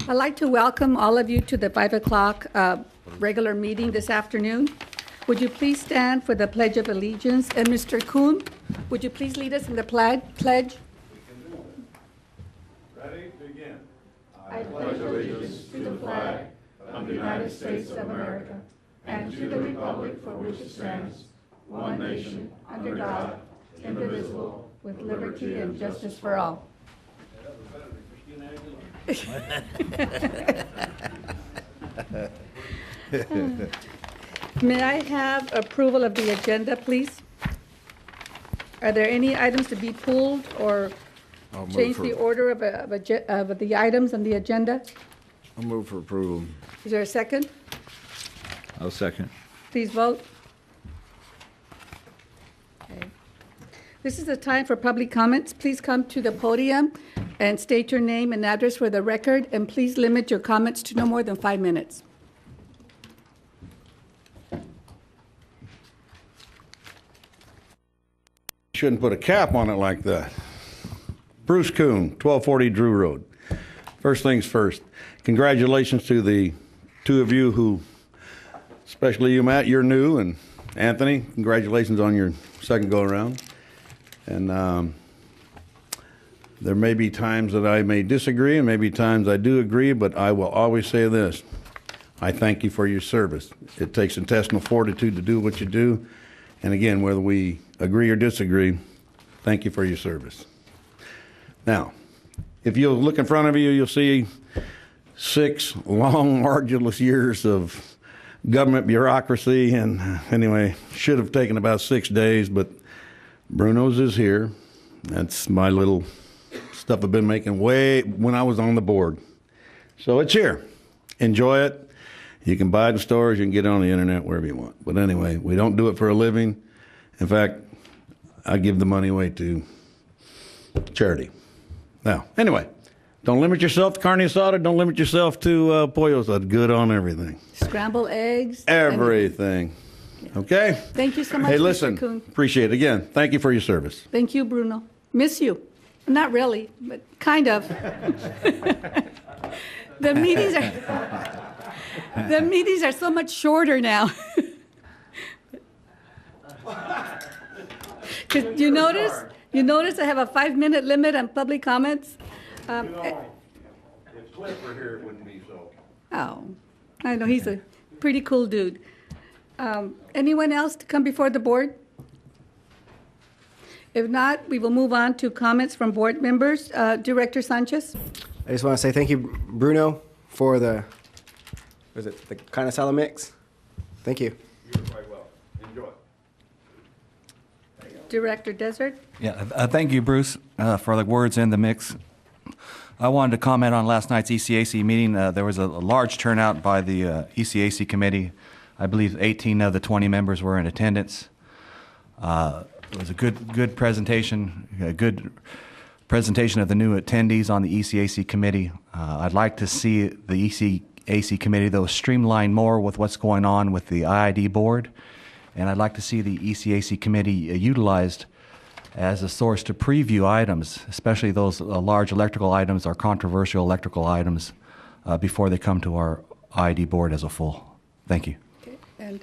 I'd like to welcome all of you to the 5 o'clock regular meeting this afternoon. Would you please stand for the Pledge of Allegiance? And Mr. Kuhn, would you please lead us in the pledge? Ready? Begin. I pledge allegiance to the flag of the United States of America and to the republic for which it stands, one nation, under God, indivisible, with liberty and justice for all. May I have approval of the agenda, please? Are there any items to be pulled or change the order of the items on the agenda? I'll move for approval. Is there a second? I'll second. Please vote. Okay. This is the time for public comments. Please come to the podium and state your name and address for the record, and please limit your comments to no more than 5 minutes. Shouldn't put a cap on it like that. Bruce Kuhn, 1240 Drew Road. First things first, congratulations to the two of you who, especially you, Matt, you're new, and Anthony, congratulations on your second go-around. And there may be times that I may disagree, and maybe times I do agree, but I will always say this. I thank you for your service. It takes intestinal fortitude to do what you do. And again, whether we agree or disagree, thank you for your service. Now, if you look in front of you, you'll see 6 long, arduous years of government bureaucracy. And anyway, should have taken about 6 days, but Bruno's is here. That's my little stuff I've been making way when I was on the board. So it's here. Enjoy it. You can buy it in stores, you can get it on the internet, wherever you want. But anyway, we don't do it for a living. In fact, I give the money away to charity. Now, anyway, don't limit yourself to carne asada. Don't limit yourself to pollo asada. Good on everything. Scrambled eggs. Everything. Okay? Thank you so much, Hey, Mr. listen, Kuhn. Appreciate it. Again, thank you for your service. Thank you, Bruno. Miss you. Not really, but kind of. The meetings are so much shorter now. Cause you notice I have a 5-minute limit on public comments. If Cliff were here, it wouldn't be so. Oh, I know, he's a pretty cool dude. Anyone else to come before the board? If not, we will move on to comments from board members. Director Sanchez? I just want to say thank you, Bruno, for the carne asada mix. Thank you. You're quite well. Enjoy. Director Desert? Yeah, thank you, Bruce, for the words in the mix. I wanted to comment on last night's ECAC meeting. There was a large turnout by the ECAC committee. I believe 18 of the 20 members were in attendance. It was a good presentation, a good presentation of the new attendees on the ECAC committee. I'd like to see the ECAC committee, though, streamline more with what's going on with the IID board. And I'd like to see the ECAC committee utilized as a source to preview items, especially those large electrical items or controversial electrical items, before they come to our IID board as a full. Thank you. Okay. And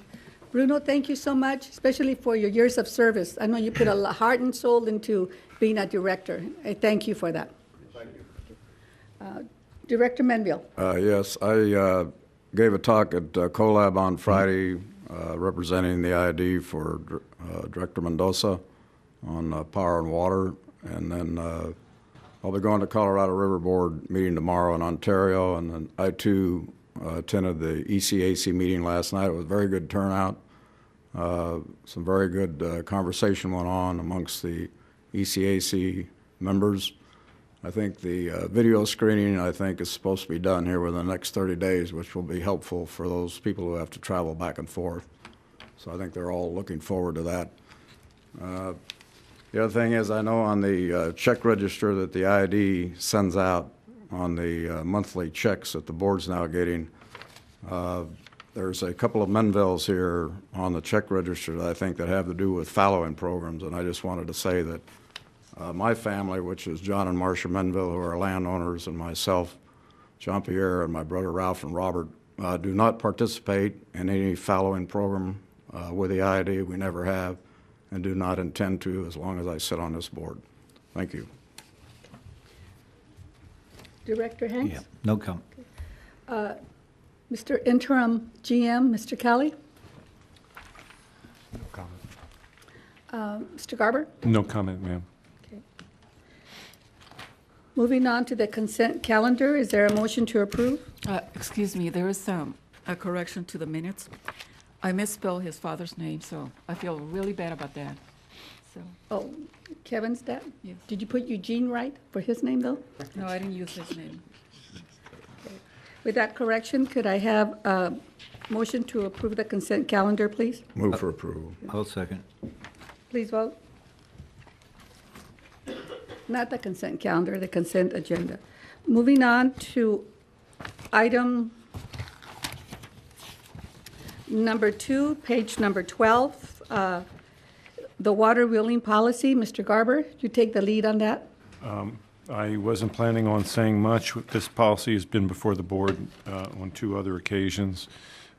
Bruno, thank you so much, especially for your years of service. I know you put a lot of heart and soul into being a director. I thank you for that. Thank you. Director Menville. Yes, I gave a talk at CoLab on Friday representing the IID for Director Mendoza on power and water. And then I'll be going to Colorado River Board meeting tomorrow in Ontario. And then I, too, attended the ECAC meeting last night. It was a very good turnout. Some very good conversation went on amongst the ECAC members. I think the video screening, is supposed to be done here within the next 30 days, which will be helpful for those people who have to travel back and forth. So I think they're all looking forward to that. The other thing is, I know on the check register that the IID sends out on the monthly checks that the board's now getting, there's a couple of Menvilles here on the check register that I think that have to do with fallowing programs, and I just wanted to say that my family, which is John and Marcia Menville, who are landowners, and myself, Jean-Pierre and my brother Ralph and Robert do not participate in any following program with the IID. We never have and do not intend to as long as I sit on this board. Thank you. Director Hanks? No comment. Mr. Interim GM, Mr. Kelly? No comment. Mr. Garber? No comment, ma'am. Okay. Moving on to the consent calendar, is there a motion to approve? Excuse me, there is a correction to the minutes. I misspelled his father's name, so I feel really bad about that. So, Oh, Kevin's dad? Yes. Did you put Eugene right for his name, though? no, I didn't use his name. With that correction, could I have a motion to approve the consent calendar, please? Move for approval. I'll second. Please vote. Not the consent calendar, the consent agenda. Moving on to item number 2, page number 12, the water wheeling policy. Mr. Garber, you take the lead on that? I wasn't planning on saying much. This policy has been before the board on 2 other occasions,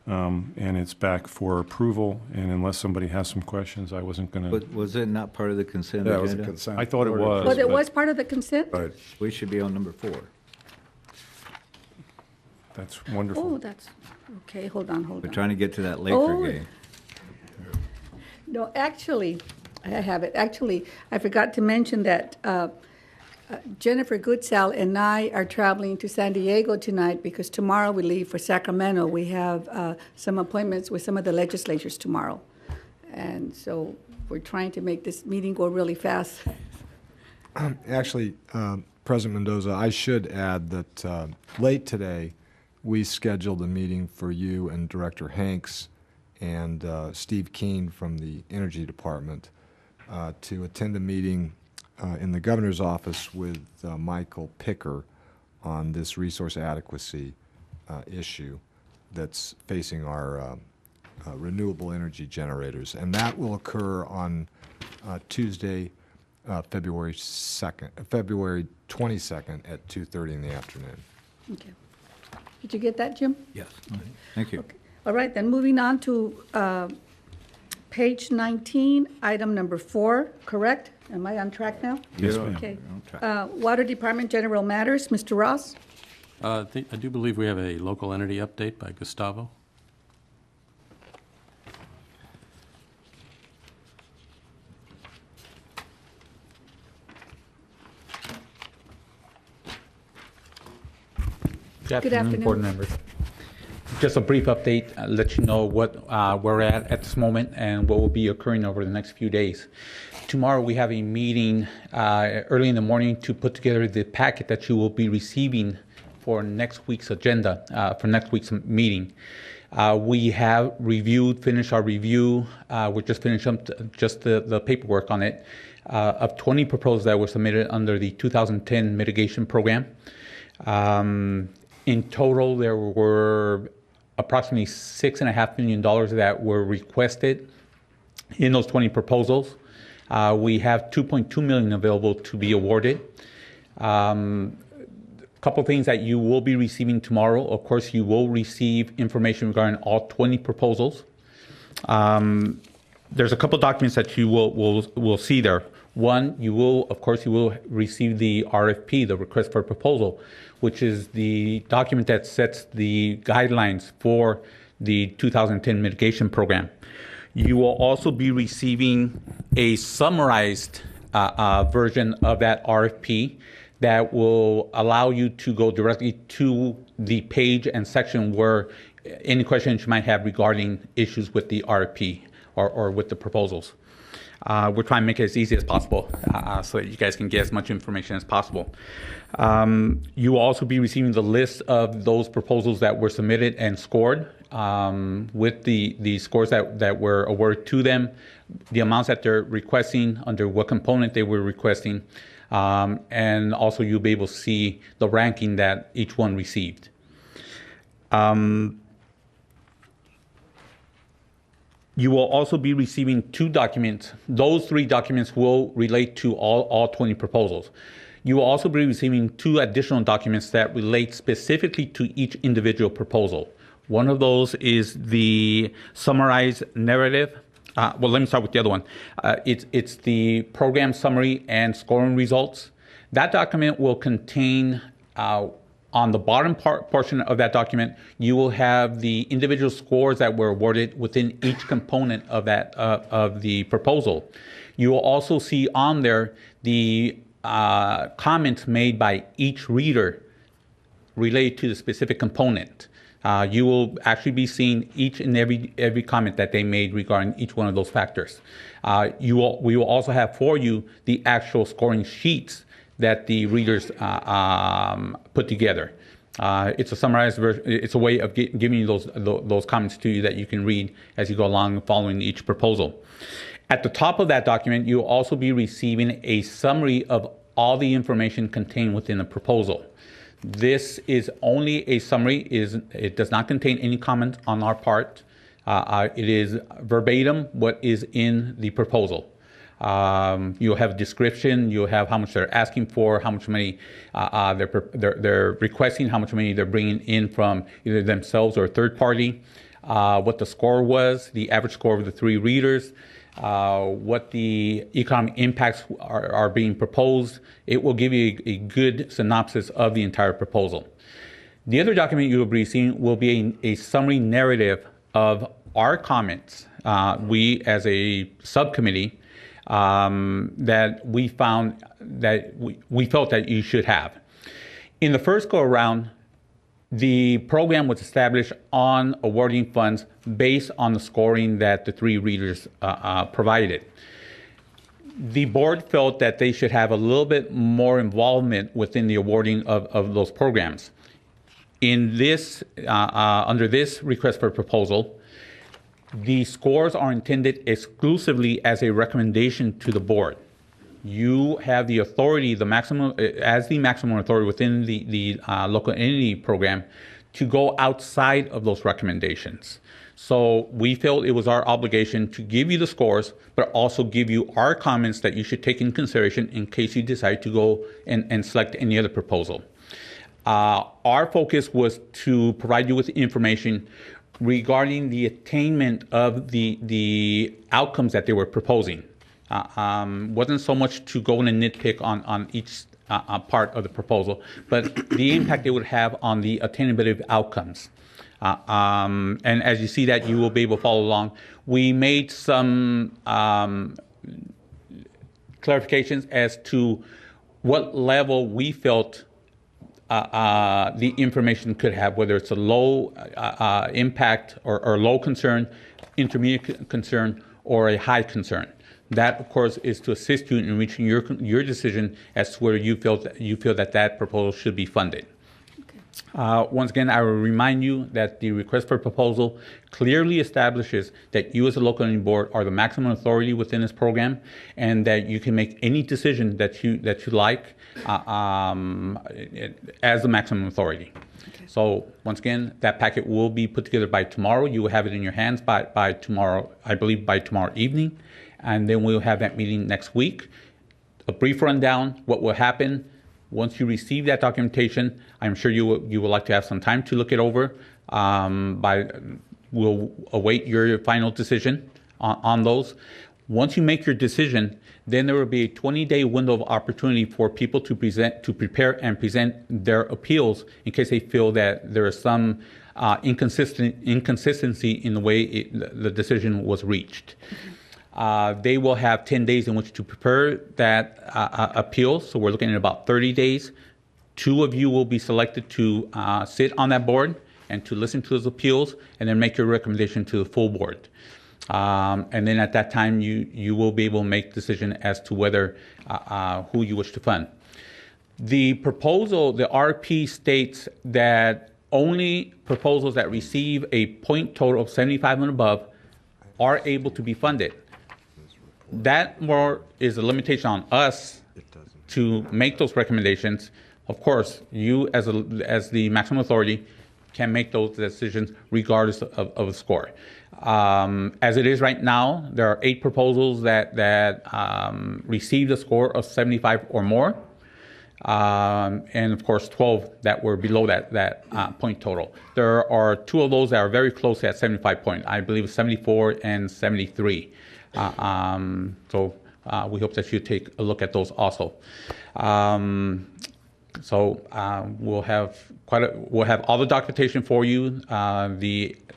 and it's back for approval. And unless somebody has some questions, I wasn't going to. But was it not part of the consent Yeah, it was a agenda? consent. I thought it was. But it but was part of the consent? Right. We should be on number 4. That's wonderful. Oh, that's, okay, hold on. We're trying to get to that Laker Oh. game. No, actually, I have it. Actually, I forgot to mention that Jennifer Goodsell and I are traveling to San Diego tonight because tomorrow we leave for Sacramento. We have some appointments with some of the legislatures tomorrow. And so we're trying to make this meeting go really fast. Actually, President Mendoza, I should add that late today, we scheduled a meeting for you and Director Hanks and Steve Keene from the Energy Department to attend a meeting in the governor's office with Michael Picker on this resource adequacy issue that's facing our renewable energy generators. And that will occur on Tuesday, February 22nd at 2:30 in the afternoon. Okay. Did you get that, Jim? Yes. Thank you. All right, then moving on to page 19, item number 4, correct? Am I on track now? Yes, ma'am. Okay. on track. Water Department General Matters, Mr. Ross? I do believe we have a local entity update by Gustavo. Good afternoon. Board members. Just a brief update, let you know what we're at this moment and what will be occurring over the next few days. Tomorrow we have a meeting early in the morning to put together the packet that you will be receiving for next week's agenda, for next week's meeting. We have finished our review. We just finished up just the paperwork on it of 20 proposals that were submitted under the 2010 mitigation program. In total, there were approximately $6.5 million that were requested in those 20 proposals. We have $2.2 million available to be awarded. A couple things that you will be receiving tomorrow. Of course, you will receive information regarding all 20 proposals. There's a couple documents that you will see there. One, you will receive the RFP, the request for proposal, which is the document that sets the guidelines for the 2010 mitigation program. You will also be receiving a summarized version of that RFP that will allow you to go directly to the page and section where any questions you might have regarding issues with the RFP or with the proposals. We're trying to make it as easy as possible so that you guys can get as much information as possible. You will also be receiving the list of those proposals that were submitted and scored with the scores that were awarded to them, the amounts that they're requesting, under what component they were requesting, and also you'll be able to see the ranking that each one received. You will also be receiving 2 documents. Those 3 documents will relate to all 20 proposals. You will also be receiving 2 additional documents that relate specifically to each individual proposal. One of those is the summarized narrative. Well, let me start with the other one. It's the program summary and scoring results. That document will contain, on the bottom portion of that document, you will have the individual scores that were awarded within each component of that of the proposal. You will also see on there the comments made by each reader related to the specific component. You will actually be seeing each and every comment that they made regarding each one of those factors. We will also have for you the actual scoring sheets that the readers put together. It's a summarized version. It's a way of giving you those comments to you that you can read as you go along following each proposal. At the top of that document, you'll also be receiving a summary of all the information contained within the proposal. This is only a summary. It does not contain any comment on our part. It is verbatim what is in the proposal. You'll have a description. You'll have how much they're asking for, how much money they're requesting, how much money they're bringing in from either themselves or a third party, what the score was, the average score of the 3 readers, what the economic impacts are being proposed. It will give you a good synopsis of the entire proposal. The other document you will be receiving will be a summary narrative of our comments. We, as a subcommittee, that we found that we felt that you should have. In the first go around, the program was established on awarding funds based on the scoring that the 3 readers provided. The board felt that they should have a little bit more involvement within the awarding of those programs. In this, under this request for proposal, the scores are intended exclusively as a recommendation to the board. You have the authority, the maximum authority within the local entity program to go outside of those recommendations. So we felt it was our obligation to give you the scores, but also give you our comments that you should take in consideration in case you decide to go and select any other proposal. Our focus was to provide you with information regarding the attainment of the outcomes that they were proposing. Wasn't so much to go in and nitpick on each part of the proposal, but the impact it would have on the attainability of outcomes. And as you see that, you will be able to follow along. We made some clarifications as to what level we felt the information could have, whether it's a low impact or low concern, intermediate concern, or a high concern. That, of course, is to assist you in reaching your decision as to whether you feel that proposal should be funded. Okay. Once again, I will remind you that the request for proposal clearly establishes that you as a local entity board are the maximum authority within this program, and that you can make any decision that you like as the maximum authority. Okay. So once again, that packet will be put together by tomorrow. You will have it in your hands by tomorrow, I believe by tomorrow evening. And then we'll have that meeting next week. A brief rundown, what will happen once you receive that documentation. I'm sure you will like to have some time to look it over. We'll await your final decision on those. Once you make your decision, then there will be a 20-day window of opportunity for people to prepare and present their appeals in case they feel that there is some inconsistency in the way the decision was reached. They will have 10 days in which to prepare that appeal, so we're looking at about 30 days. 2 of you will be selected to sit on that board and to listen to those appeals and then make your recommendation to the full board. And then at that time, you will be able to make a decision as to whether who you wish to fund. The proposal, the RP states that only proposals that receive a point total of 75 and above are able to be funded. That more is a limitation on us to make those recommendations. Of course, you as the maximum authority can make those decisions regardless of the score. As it is right now, there are 8 proposals that received a score of 75 or more. and of course 12 that were below that point total. There are 2 of those that are very close at 75 point. I believe 74 and 73. So we hope that you take a look at those also. We'll have all the documentation for you,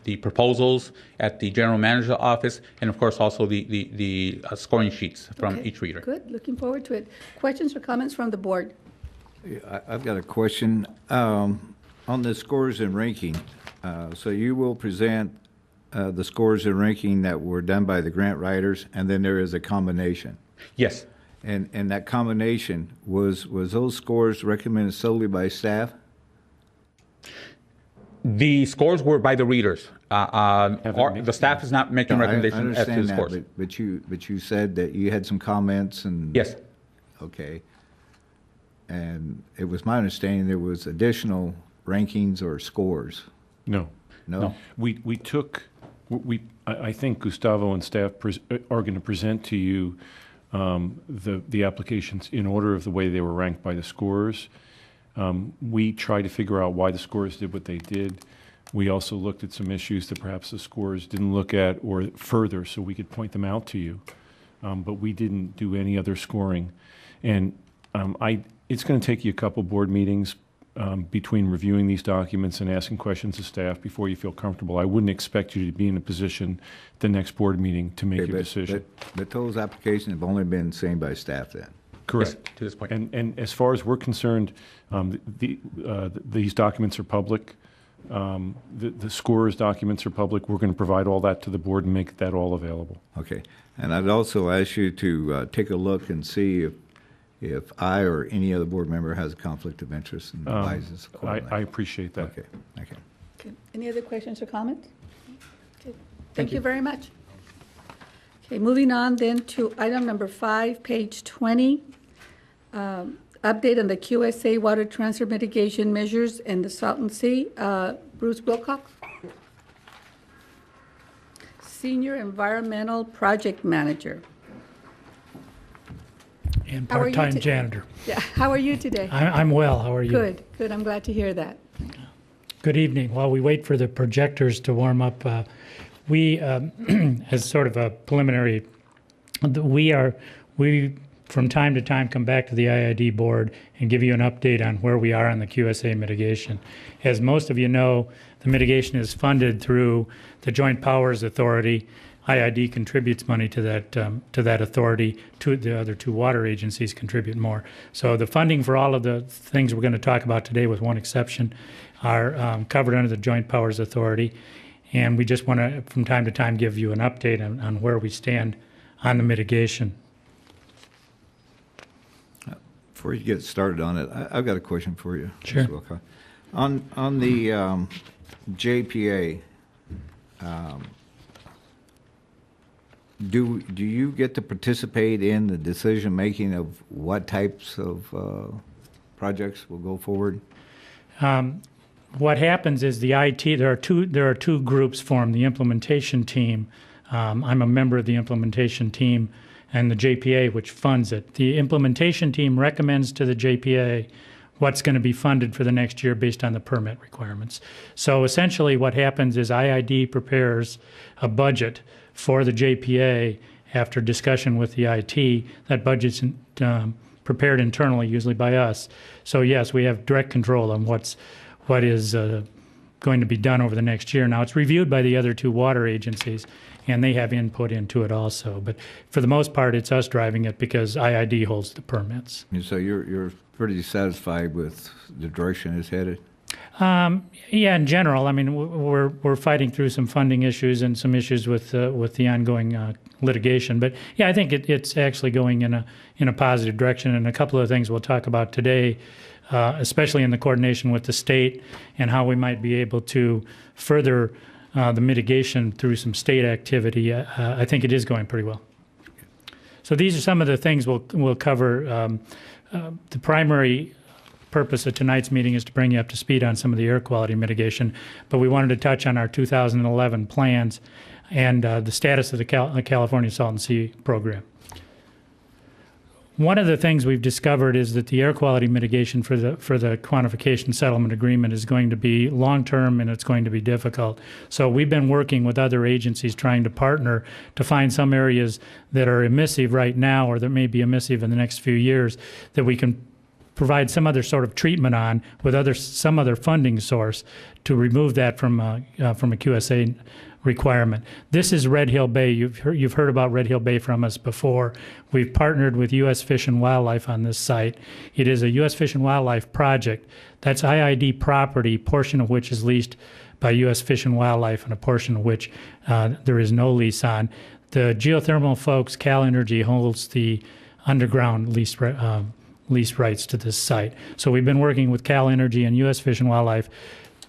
the proposals at the general manager's office, and of course also the scoring sheets from each reader. Good, looking forward to it. Questions or comments from the board? I've got a question on the scores and ranking. So you will present the scores and ranking that were done by the grant writers, and then there is a combination. Yes. And that combination, was those scores recommended solely by staff? The scores were by the readers. The staff is not making recommendations as to the scores. But you said that you had some comments and... Yes. Okay. And it was my understanding there was additional rankings or scores. No. No? We took, I think Gustavo and staff are going to present to you the applications in order of the way they were ranked by the scorers. We tried to figure out why the scorers did what they did. We also looked at some issues that perhaps the scorers didn't look at or further, so we could point them out to you. But we didn't do any other scoring. And it's going to take you a couple board meetings between reviewing these documents and asking questions of staff before you feel comfortable. I wouldn't expect you to be in a position the next board meeting to make your decision. But those applications have only been seen by staff then? Correct. Yes, to this point. And as far as we're concerned, these documents are public. The scorers' documents are public. We're going to provide all that to the board and make that all available. Okay. And I'd also ask you to take a look and see if I or any other board member has a conflict of interest and advises accordingly. I appreciate that. Okay. Thank you. Okay. Any other questions or comments? Okay. Thank you very much. Okay, moving on then to item number 5, page 20. Update on the QSA water transfer mitigation measures in the Salton Sea. Bruce Wilcox, Senior Environmental Project Manager. And How are you part-time janitor. Yeah, how are you today? I'm well. How are you? Good, good. I'm glad to hear that. Good evening. While we wait for the projectors to warm up, we, as sort of a preliminary, we from time to time come back to the IID board and give you an update on where we are on the QSA mitigation. As most of you know, the mitigation is funded through the Joint Powers Authority. IID contributes money to that authority. The other 2 water agencies contribute more. So the funding for all of the things we're going to talk about today, with one exception, are covered under the Joint Powers Authority. And we just want to, from time to time, give you an update on where we stand on the mitigation. Before you get started on it, I've got a question for you. Sure. Mr. Wilcox. On the JPA, do you get to participate in the decision-making of what types of projects will go forward? What happens is the IT, there are two groups formed, the implementation team. I'm a member of the implementation team, and the JPA, which funds it. The implementation team recommends to the JPA what's going to be funded for the next year based on the permit requirements. So essentially what happens is IID prepares a budget for the JPA after discussion with the IT. That budget's prepared internally, usually by us. So yes, we have direct control on what is going to be done over the next year. Now, it's reviewed by the other 2 water agencies, and they have input into it also. But for the most part, it's us driving it because IID holds the permits. And so you're pretty satisfied with the direction it's headed? Yeah, in general. I mean, we're fighting through some funding issues and some issues with the ongoing litigation. But yeah, I think it's actually going in a positive direction. And a couple of things we'll talk about today, especially in the coordination with the state and how we might be able to further the mitigation through some state activity. I think it is going pretty well. So these are some of the things we'll cover. The primary purpose of tonight's meeting is to bring you up to speed on some of the air quality mitigation, but we wanted to touch on our 2011 plans and the status of the California Salton Sea program. One of the things we've discovered is that the air quality mitigation for the quantification settlement agreement is going to be long-term and it's going to be difficult. So we've been working with other agencies trying to partner to find some areas that are emissive right now or that may be emissive in the next few years that we can provide some other sort of treatment on with some other funding source to remove that from a QSA requirement. This is Red Hill Bay. You've heard about Red Hill Bay from us before. We've partnered with U.S. Fish and Wildlife on this site. It is a U.S. Fish and Wildlife project. That's IID property, portion of which is leased by U.S. Fish and Wildlife and a portion of which there is no lease on. The geothermal folks, Cal Energy, holds the underground lease rights to this site. So we've been working with Cal Energy and U.S. Fish and Wildlife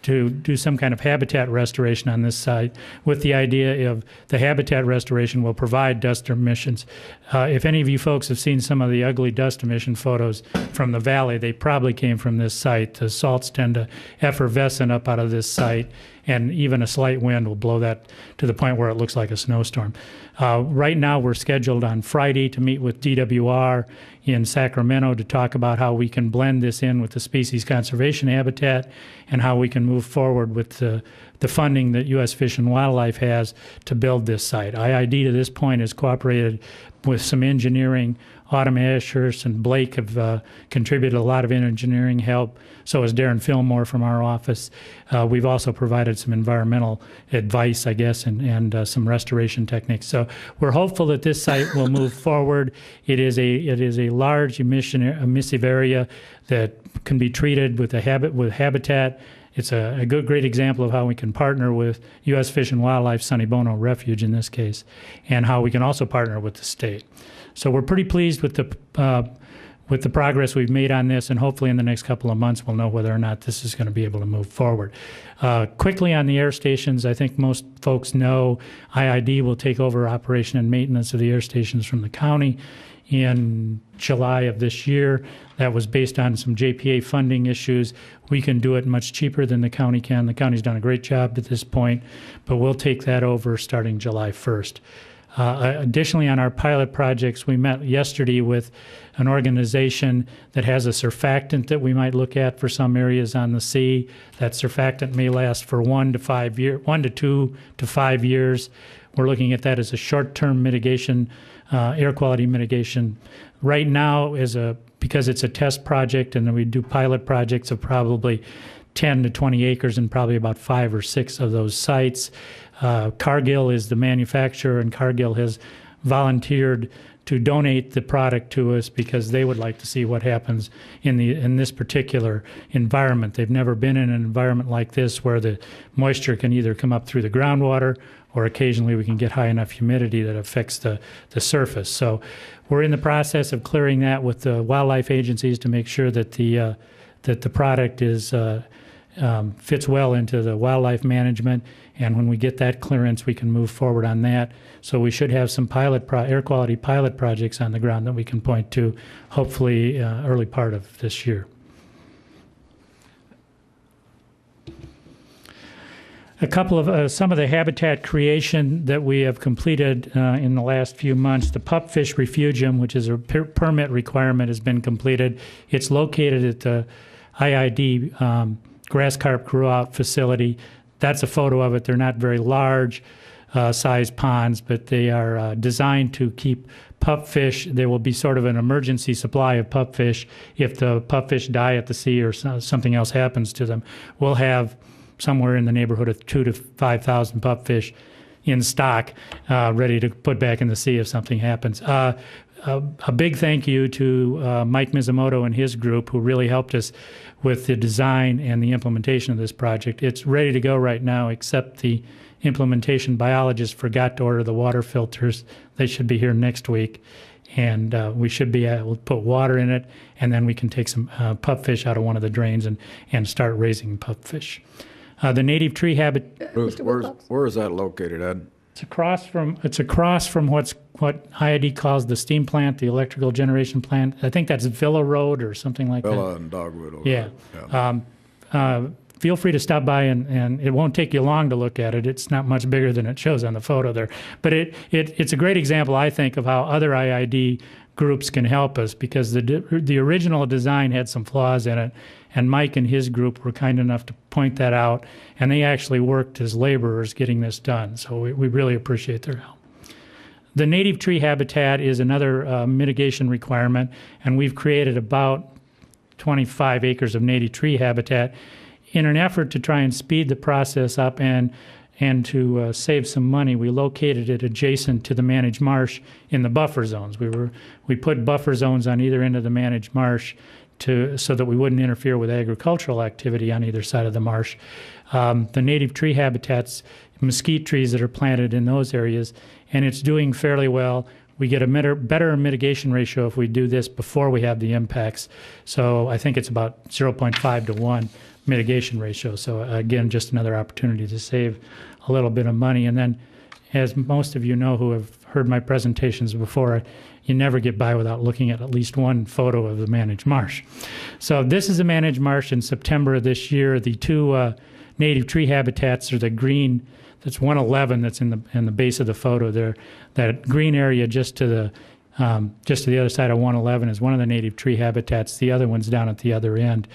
to do some kind of habitat restoration on this site with the idea of the habitat restoration will provide dust emissions. If any of you folks have seen some of the ugly dust emission photos from the valley, they probably came from this site. The salts tend to effervescent up out of this site, and even a slight wind will blow that to the point where it looks like a snowstorm. Right now we're scheduled on Friday to meet with DWR in Sacramento to talk about how we can blend this in with the species conservation habitat and how we can move forward with the funding that U.S. Fish and Wildlife has to build this site. IID to this point has cooperated with some engineering. Autumn Ashurst and Blake have contributed a lot of engineering help. So has Darren Fillmore from our office. We've also provided some environmental advice, I guess, and some restoration techniques. So we're hopeful that this site will move forward. It is a large emissive area that can be treated with habitat. It's a great example of how we can partner with U.S. Fish and Wildlife, Sonny Bono Refuge in this case, and how we can also partner with the state. So we're pretty pleased with the progress we've made on this, and hopefully in the next couple of months we'll know whether or not this is going to be able to move forward. Quickly on the air stations, I think most folks know IID will take over operation and maintenance of the air stations from the county in July of this year. That was based on some JPA funding issues. We can do it much cheaper than the county can. The county's done a great job at this point, but we'll take that over starting July 1st. Additionally, on our pilot projects, we met yesterday with an organization that has a surfactant that we might look at for some areas on the sea. That surfactant may last for 1 to 2 to 5 years. We're looking at that as a short-term mitigation, air quality mitigation. Right now, because it's a test project, and then we do pilot projects of probably 10 to 20 acres in probably about 5 or 6 of those sites. Cargill is the manufacturer, and Cargill has volunteered to donate the product to us because they would like to see what happens in this particular environment. They've never been in an environment like this where the moisture can either come up through the groundwater or occasionally we can get high enough humidity that affects the surface. So we're in the process of clearing that with the wildlife agencies to make sure that the product fits well into the wildlife management, and when we get that clearance, we can move forward on that. So we should have some air quality pilot projects on the ground that we can point to, hopefully early part of this year. A couple of some of the habitat creation that we have completed in the last few months. The pupfish refugium, which is a permit requirement, has been completed. It's located at the IID grass carp grow-out facility. That's a photo of it. They're not very large size ponds, but they are designed to keep pupfish. There will be sort of an emergency supply of pupfish if the pupfish die at the sea or something else happens to them. We'll have somewhere in the neighborhood of 2,000 to 5,000 pupfish in stock, ready to put back in the sea if something happens. A big thank you to Mike Mizumoto and his group, who really helped us with the design and the implementation of this project. It's ready to go right now, except the implementation biologist forgot to order the water filters. They should be here next week, and we should be able to put water in it, and then we can take some pupfish out of one of the drains and start raising pupfish. The native tree habitat. Bruce, where is that located, Ed? It's across from what IID calls the steam plant, the electrical generation plant. I think that's Villa Road or something like that. Villa and Dogwood. Yeah. feel free to stop by, and it won't take you long to look at it. It's not much bigger than it shows on the photo there. But it's a great example, I think, of how other IID groups can help us, because the original design had some flaws in it, and Mike and his group were kind enough to point that out, and they actually worked as laborers getting this done. So we really appreciate their help. The native tree habitat is another mitigation requirement, and we've created about 25 acres of native tree habitat in an effort to try and speed the process up and to save some money. We located it adjacent to the managed marsh in the buffer zones. We put buffer zones on either end of the managed marsh so that we wouldn't interfere with agricultural activity on either side of the marsh. The native tree habitats, mesquite trees that are planted in those areas, and it's doing fairly well. We get a better mitigation ratio if we do this before we have the impacts. So I think it's about 0.5 to 1 mitigation ratio. So again, just another opportunity to save a little bit of money. And then, as most of you know who have heard my presentations before, you never get by without looking at least one photo of the managed marsh. So this is a managed marsh in September of this year. The two native tree habitats are the green. That's 111 that's in the base of the photo there. That green area just to the other side of 111 is one of the native tree habitats. The other one's down at the other end.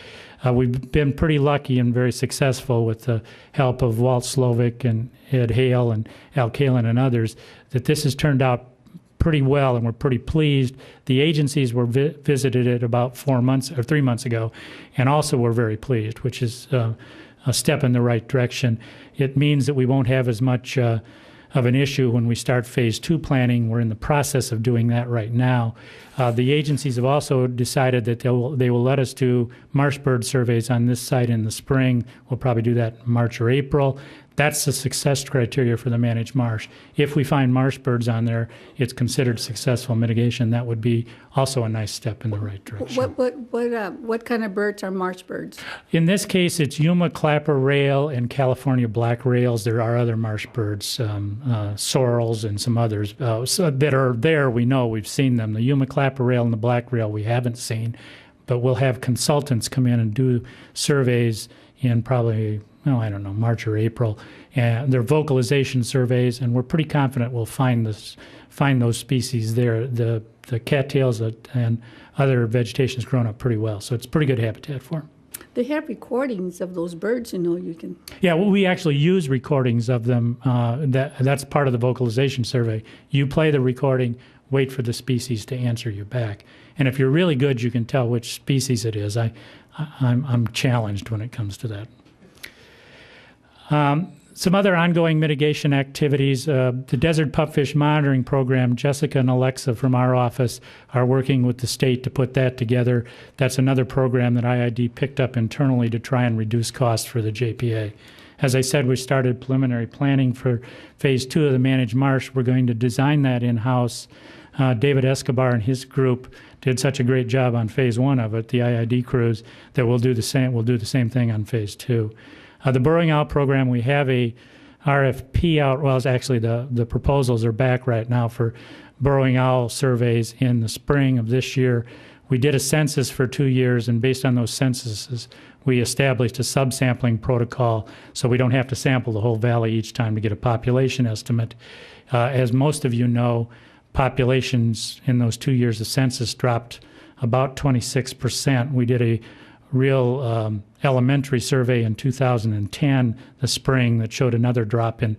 We've been pretty lucky and very successful with the help of Walt Slovic and Ed Hale and Al Kalin and others, that this has turned out pretty well, and we're pretty pleased. The agencies were visited it about 3 months ago, and also were very pleased, which is a step in the right direction. It means that we won't have as much of an issue when we start phase 2 planning. We're in the process of doing that right now. The agencies have also decided that they will let us do marsh bird surveys on this site in the spring. We'll probably do that in March or April. That's the success criteria for the managed marsh. If we find marsh birds on there, it's considered successful mitigation. That would be also a nice step in the right direction. What kind of birds are marsh birds? In this case, it's Yuma clapper rail and California black rails. There are other marsh birds, sorrels and some others that are there. We know, we've seen them. The Yuma clapper rail and the black rail we haven't seen, but we'll have consultants come in and do surveys in probably, March or April. And they're vocalization surveys, and we're pretty confident we'll find those species there. The cattails and other vegetation has grown up pretty well, so it's pretty good habitat for them. They have recordings of those birds, you can. Yeah, well, we actually use recordings of them. That's part of the vocalization survey. You play the recording, wait for the species to answer you back. And if you're really good, you can tell which species it is. I'm challenged when it comes to that. Some other ongoing mitigation activities, the Desert Pupfish Monitoring Program, Jessica and Alexa from our office are working with the state to put that together. That's another program that IID picked up internally to try and reduce costs for the JPA. As I said, we started preliminary planning for phase 2 of the managed marsh. We're going to design that in-house. David Escobar and his group did such a great job on phase 1 of it, the IID crews, that we'll do the same thing on phase 2. The burrowing owl program, we have a RFP out. Well, it's actually the proposals are back right now for burrowing owl surveys in the spring of this year. We did a census for 2 years, and based on those censuses, we established a subsampling protocol so we don't have to sample the whole valley each time to get a population estimate. As most of you know, populations in those 2 years of census dropped about 26%. We did a real elementary survey in 2010, the spring, that showed another drop in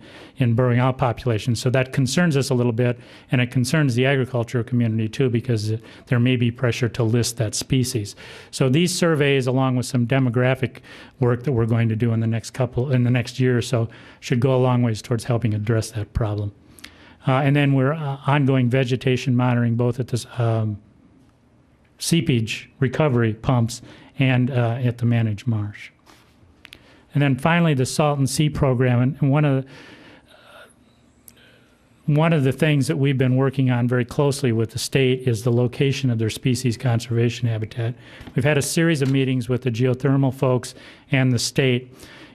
burrowing owl populations. So that concerns us a little bit, and it concerns the agricultural community too, because there may be pressure to list that species. So these surveys, along with some demographic work that we're going to do in the next year or so, should go a long ways towards helping address that problem. And then we're ongoing vegetation monitoring, both at the seepage recovery pumps and at the managed marsh. And then finally, the Salt and Sea program. And one of the things that we've been working on very closely with the state is the location of their species conservation habitat. We've had a series of meetings with the geothermal folks and the state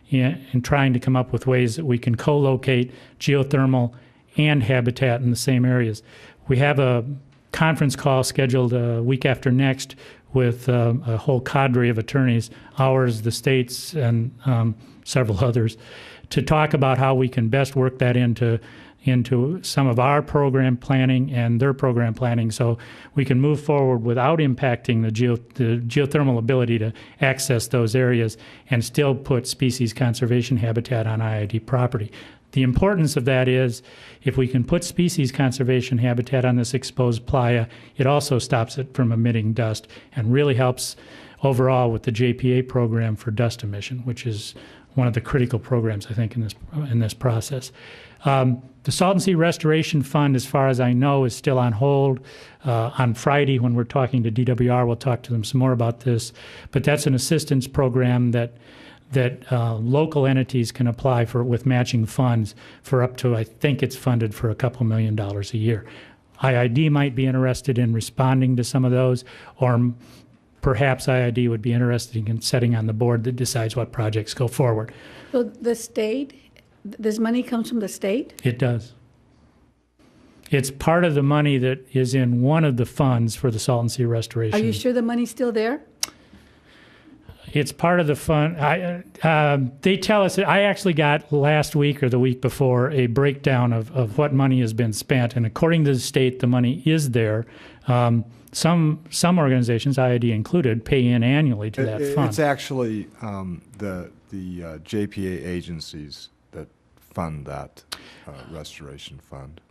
in trying to come up with ways that we can co-locate geothermal and habitat in the same areas. We have a conference call scheduled a week after next with a whole cadre of attorneys, ours, the state's, and several others, to talk about how we can best work that into some of our program planning and their program planning, so we can move forward without impacting the geothermal ability to access those areas and still put species conservation habitat on IID property. The importance of that is if we can put species conservation habitat on this exposed playa, it also stops it from emitting dust and really helps overall with the JPA program for dust emission, which is one of the critical programs, I think, in this process. The Salton Sea Restoration Fund, as far as I know, is still on hold. On Friday, when we're talking to DWR, we'll talk to them some more about this. But that's an assistance program that local entities can apply for with matching funds for up to, I think it's funded for a couple $1 million a year. IID might be interested in responding to some of those, or perhaps IID would be interested in setting on the board that decides what projects go forward. So the state, this money comes from the state? It does. It's part of the money that is in one of the funds for the Salton Sea Restoration. Are you sure the money's still there? It's part of the fund. They tell us that I actually got last week or the week before a breakdown of what money has been spent, and according to the state, the money is there. Some organizations, IID included, pay in annually to that fund. It's actually the JPA agencies that fund that restoration fund.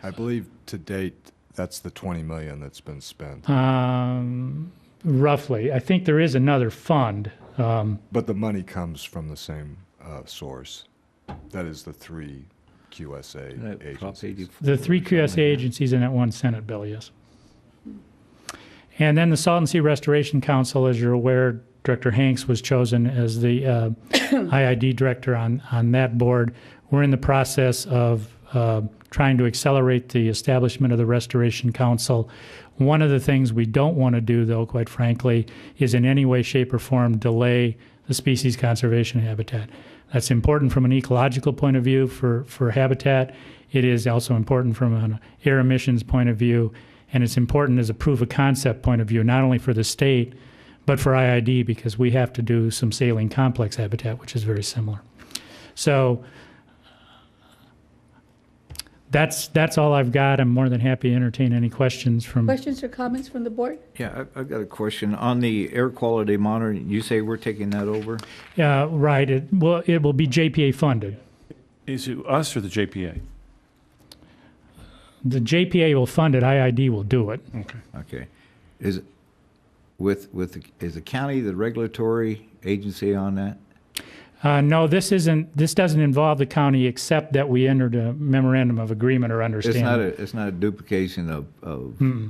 I believe to date that's the $20 million that's been spent. Roughly. I think there is another fund. But the money comes from the same source. That is the 3 QSA agencies. The 3 QSA agencies and that one Senate bill, yes. And then the Salton Sea Restoration Council, as you're aware, Director Hanks was chosen as the IID director on that board. We're in the process of trying to accelerate the establishment of the Restoration Council. One of the things we don't want to do, though, quite frankly, is in any way, shape, or form delay the species conservation habitat. That's important from an ecological point of view for habitat. It is also important from an air emissions point of view, and it's important as a proof of concept point of view, not only for the state, but for IID, because we have to do some saline complex habitat, which is very similar. So that's all I've got. I'm more than happy to entertain any questions from... Questions or comments from the board? Yeah, I've got a question. On the air quality monitoring, you say we're taking that over? Yeah, right. It will be JPA funded. Is it us or the JPA? The JPA will fund it. IID will do it. Okay. Okay. Is it is the county the regulatory agency on that? No, this doesn't involve the county, except that we entered a memorandum of agreement or understanding. It's not a duplication of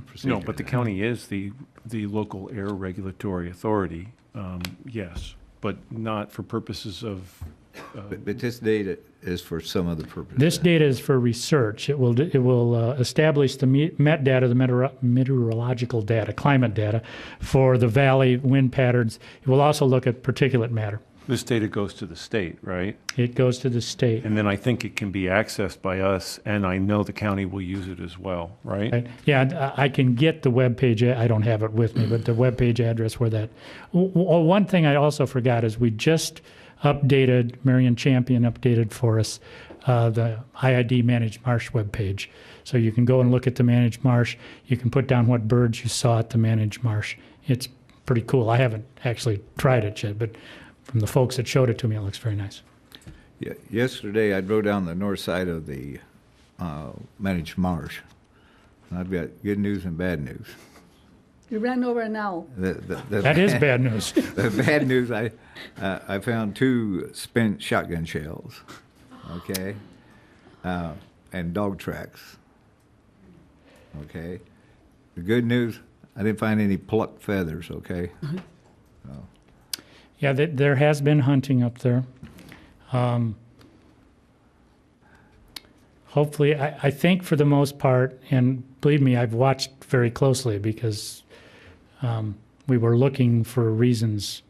procedure. No, but the county is the local air regulatory authority, yes, but not for purposes of... But this data is for some other purpose. This data is for research. It will establish the MET data, the meteorological data, climate data, for the valley wind patterns. It will also look at particulate matter. This data goes to the state, right? It goes to the state. And then I think it can be accessed by us, and I know the county will use it as well, right? Yeah, I can get the web page. I don't have it with me, but the web page address where that... One thing I also forgot is we just updated, Marion Champion updated for us, the IID Managed Marsh web page. So you can go and look at the Managed Marsh. You can put down what birds you saw at the Managed Marsh. It's pretty cool. I haven't actually tried it yet, but from the folks that showed it to me, it looks very nice. Yeah, yesterday I drove down the north side of the Managed Marsh, and I've got good news and bad news. You ran over an owl. That is bad news. The bad news, I found 2 spent shotgun shells, okay, and dog tracks, okay. The good news, I didn't find any plucked feathers, okay. Yeah, there has been hunting up there. Hopefully, I think for the most part, and believe me, I've watched very closely because we were looking for reasons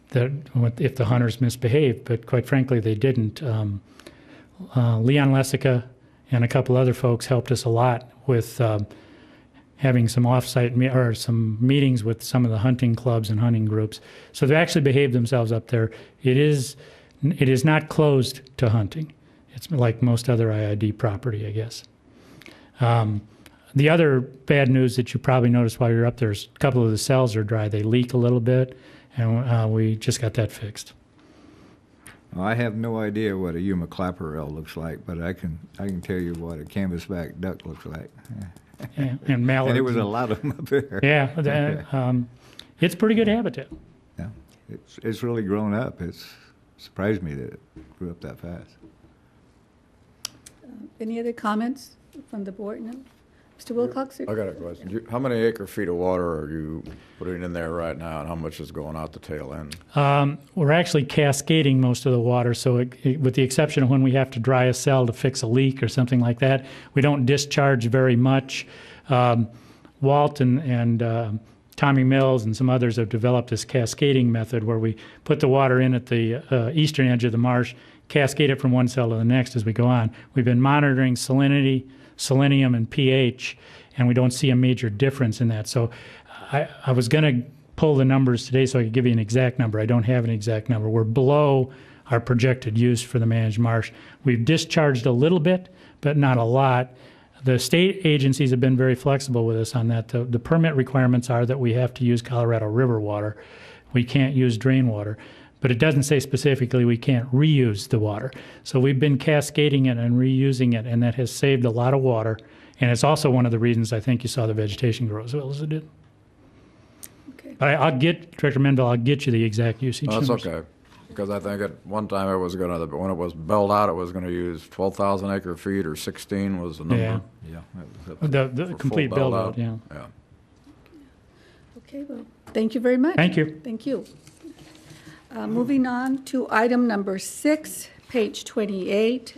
that if the hunters misbehaved, but quite frankly, they didn't. Leon Lessica and a couple other folks helped us a lot with having some off-site or some meetings with some of the hunting clubs and hunting groups. So they actually behaved themselves up there. It is not closed to hunting. It's like most other IID property, I guess. The other bad news that you probably noticed while you're up there is a couple of the cells are dry. They leak a little bit, and we just got that fixed. Well, I have no idea what a Yuma clapperel looks like, but I can tell you what a canvasback duck looks like. Yeah, and mallards. And there was a lot of them up there. Yeah, it's pretty good habitat. Yeah, it's really grown up. It's surprised me that it grew up that fast. Any other comments from the board? No? Mr. Wilcox? I got a question. How many acre feet of water are you putting in there right now, and how much is going out the tail end? We're actually cascading most of the water, so with the exception of when we have to dry a cell to fix a leak or something like that, we don't discharge very much. Walt and Tommy Mills and some others have developed this cascading method where we put the water in at the eastern edge of the marsh, cascade it from one cell to the next as we go on. We've been monitoring salinity, selenium, and pH, and we don't see a major difference in that. So I was going to pull the numbers today so I could give you an exact number. I don't have an exact number. We're below our projected use for the managed marsh. We've discharged a little bit, but not a lot. The state agencies have been very flexible with us on that. The permit requirements are that we have to use Colorado River water. We can't use drain water. But it doesn't say specifically we can't reuse the water. So we've been cascading it and reusing it, and that has saved a lot of water. And it's also one of the reasons I think you saw the vegetation grow as well as it did. Okay. But I'll get, Director Menville, I'll get you the exact usage That's numbers. okay, because I think at one time it was when it was built out, it was going to use 12,000 acre feet, or 16 was the number. Yeah. Yeah, that was The for complete full build out, yeah. Yeah. Okay, well, thank you very much. Thank you. Thank you. Moving on to item number 6, page 28,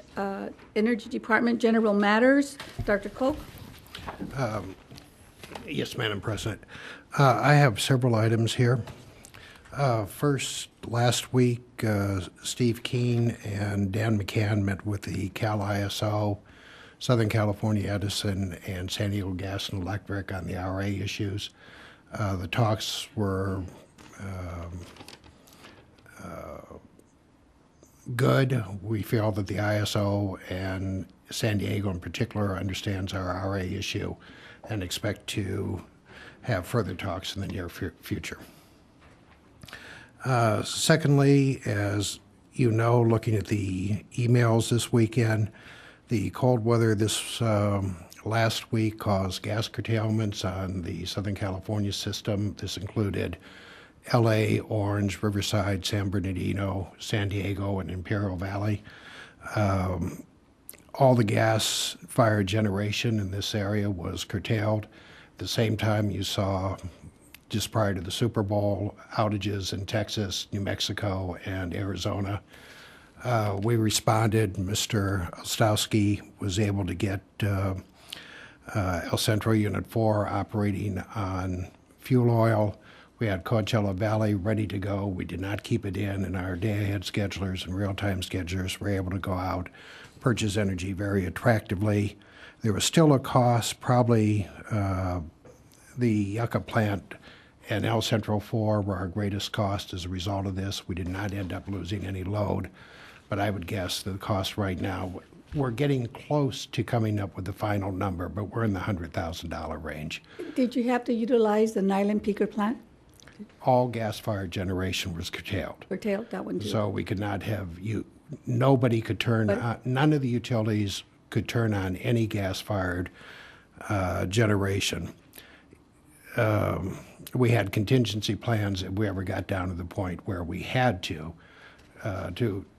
Energy Department General Matters. Dr. Koch? Yes, Madam President. I have several items here. First, last week, Steve Keene and Dan McCann met with the Cal ISO, Southern California Edison, and San Diego Gas and Electric on the RA issues. The talks were good. We feel that the ISO and San Diego in particular understands our RA issue and expect to have further talks in the near future. Secondly, as you know, looking at the emails this weekend, the cold weather this last week caused gas curtailments on the Southern California system. This included LA, Orange, Riverside, San Bernardino, San Diego, and Imperial Valley. All the gas-fired generation in this area was curtailed. At the same time, you saw, just prior to the Super Bowl, outages in Texas, New Mexico, and Arizona. We responded. Mr. Ostowski was able to get El Centro Unit 4 operating on fuel oil. We had Coachella Valley ready to go. We did not keep it in, and our day-ahead schedulers and real-time schedulers were able to go out, purchase energy very attractively. There was still a cost, probably the Yucca plant and El Centro 4 were our greatest cost as a result of this. We did not end up losing any load, but I would guess the cost right now, we're getting close to coming up with the final number, but we're in the $100,000 range. Did you have to utilize the Nyland Peaker plant? All gas-fired generation was curtailed. Curtailed, that one too. So we could not have, nobody could turn on, none of the utilities could turn on any gas-fired generation. We had contingency plans if we ever got down to the point where we had to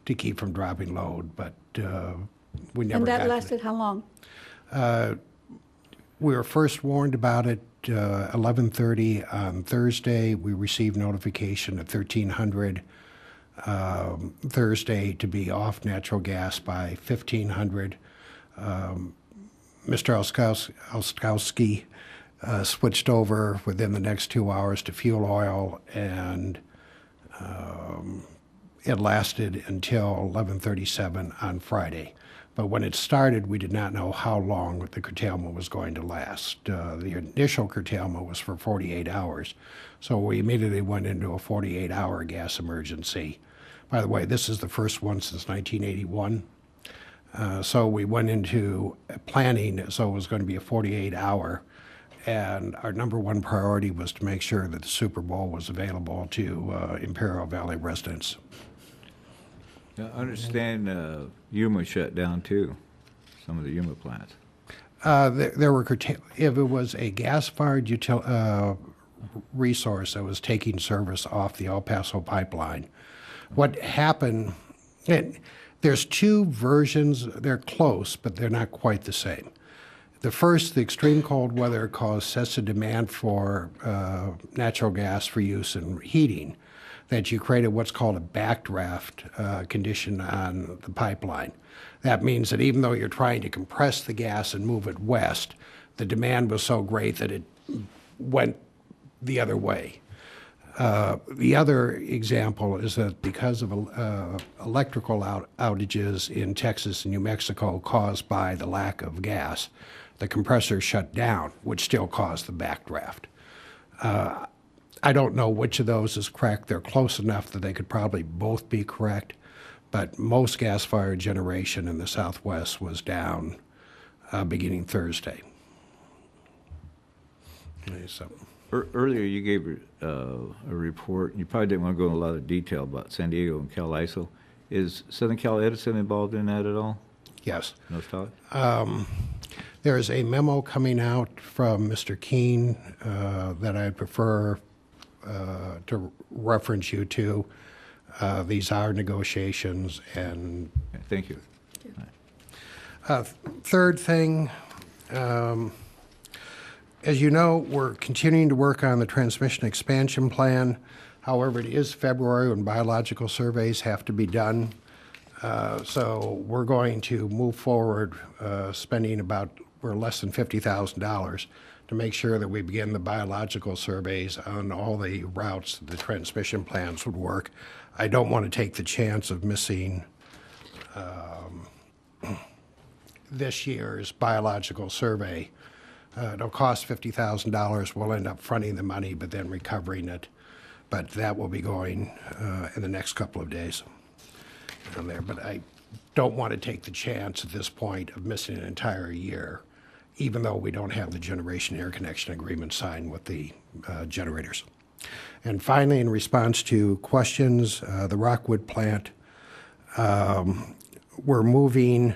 keep from dropping load, but we never got And that to lasted how long? We were first warned about it 11:30 on Thursday. We received notification at 1300 Thursday to be off natural gas by 1500. Mr. Oskowski switched over within the next 2 hours to fuel oil, and it lasted until 11:37 on Friday. But when it started, we did not know how long the curtailment was going to last. The initial curtailment was for 48 hours, so we immediately went into a 48-hour gas emergency. By the way, this is the first one since 1981. So we went into planning, so it was going to be a 48-hour, and our number one priority was to make sure that the Super Bowl was available to Imperial Valley residents. I understand Yuma shut down too, some of the Yuma plants. There were if it was a gas-fired resource that was taking service off the El Paso pipeline, what happened, there's two versions, they're close, but they're not quite the same. The first, the extreme cold weather caused such a demand for natural gas for use in heating that you created what's called a backdraft condition on the pipeline. That means that even though you're trying to compress the gas and move it west, the demand was so great that it went the other way. The other example is that because of electrical outages in Texas and New Mexico caused by the lack of gas, the compressor shut down, which still caused the backdraft. I don't know which of those is correct. They're close enough that they could probably both be correct, but most gas-fired generation in the Southwest was down beginning Thursday. So. Earlier, you gave a report. You probably didn't want to go into a lot of detail about San Diego and Cal ISO. Is Southern Cal Edison involved in that at all? Yes. No thought? There is a memo coming out from Mr. Keene that I'd prefer to reference you to. These are negotiations, and thank you. Third thing, as you know, we're continuing to work on the transmission expansion plan. However, it is February when biological surveys have to be done. So we're going to move forward spending we're less than $50,000 to make sure that we begin the biological surveys on all the routes that the transmission plans would work. I don't want to take the chance of missing this year's biological survey. It'll cost $50,000. We'll end up fronting the money, but then recovering it. But that will be going in the next couple of days on there. But I don't want to take the chance at this point of missing an entire year, even though we don't have the generation interconnection agreement signed with the generators. And finally, in response to questions, the Rockwood plant, we're moving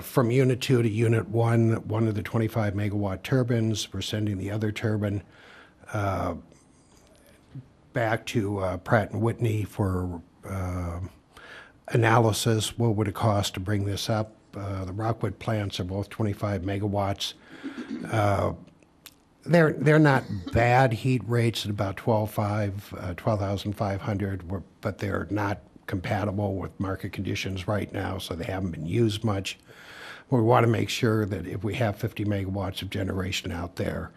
from Unit 2 to Unit 1, one of the 25 megawatt turbines. We're sending the other turbine back to Pratt & Whitney for analysis. What would it cost to bring this up? The Rockwood plants are both 25 megawatts. They're not bad heat rates at about 12,500, but they're not compatible with market conditions right now, so they haven't been used much. We want to make sure that if we have 50 megawatts of generation out there,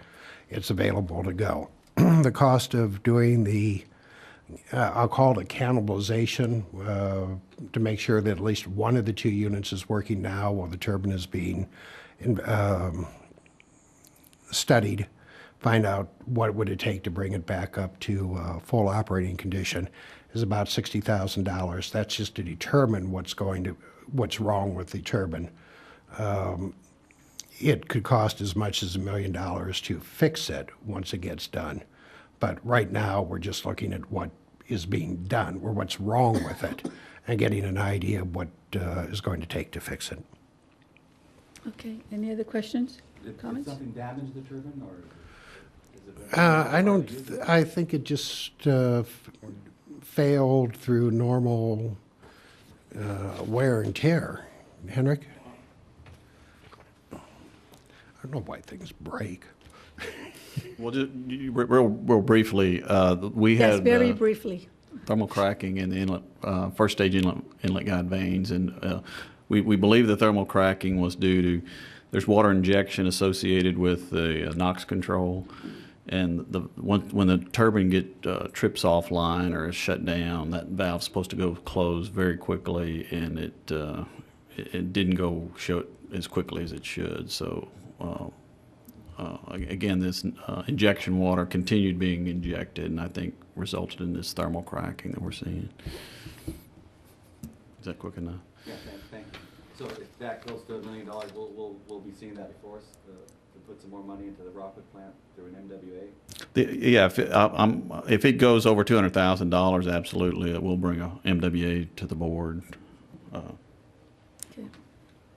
it's available to go. The cost of doing the, I'll call it a cannibalization, to make sure that at least one of the two units is working now while the turbine is being studied, find out what would it take to bring it back up to full operating condition, is about $60,000. That's just to determine what's wrong with the turbine. It could cost as much as $1 million to fix it once it gets done. But right now, we're just looking at what is being done, or what's wrong with it, and getting an idea of what is going to take to fix it. Okay, any other questions, comments? Did something damage the turbine, or is it I think it just failed through normal wear and tear. Henrik? I don't know why things break. Well, just real briefly, we Yes, had very briefly. thermal cracking in the inlet, first stage inlet guide vanes, and we believe the thermal cracking was due to there's water injection associated with the NOx control, and when the turbine trips offline or is shut down, that valve's supposed to go close very quickly, and it didn't go as quickly as it should. So again, this injection water continued being injected, and I think resulted in this thermal cracking that we're seeing. Is that quick enough? Yeah, thank you. So if that goes to $1 million, we'll be seeing that before us to put some more money into the Rockwood plant through an MWA? Yeah, if it goes over $200,000, absolutely, it will bring a MWA to the board. Okay.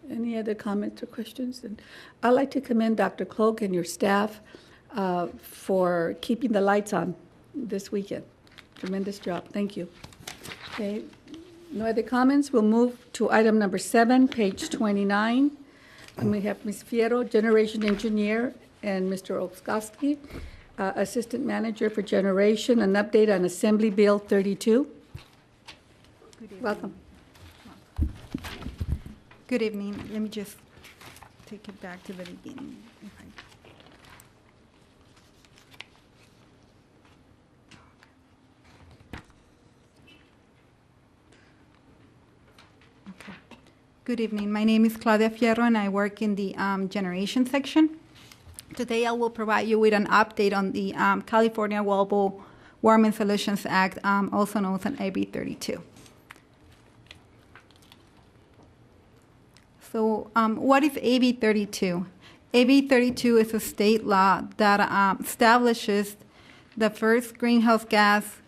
Any other comments or questions? And I'd like to commend Dr. Cloak and your staff for keeping the lights on this weekend. Tremendous job. Thank you. Okay. No other comments? We'll move to item number 7, page 29. And we have Ms. Fierro, Generation Engineer, and Mr. Olskowski, Assistant Manager for Generation, an update on Assembly Bill 32. Welcome. Good evening. Let me just take it back to the beginning. Okay. Good evening. My name is Claudia Fierro, and I work in the generation section. Today, I will provide you with an update on the California Global Warming Solutions Act, also known as AB 32. So what is AB 32? AB 32 is a state law that establishes the first greenhouse gas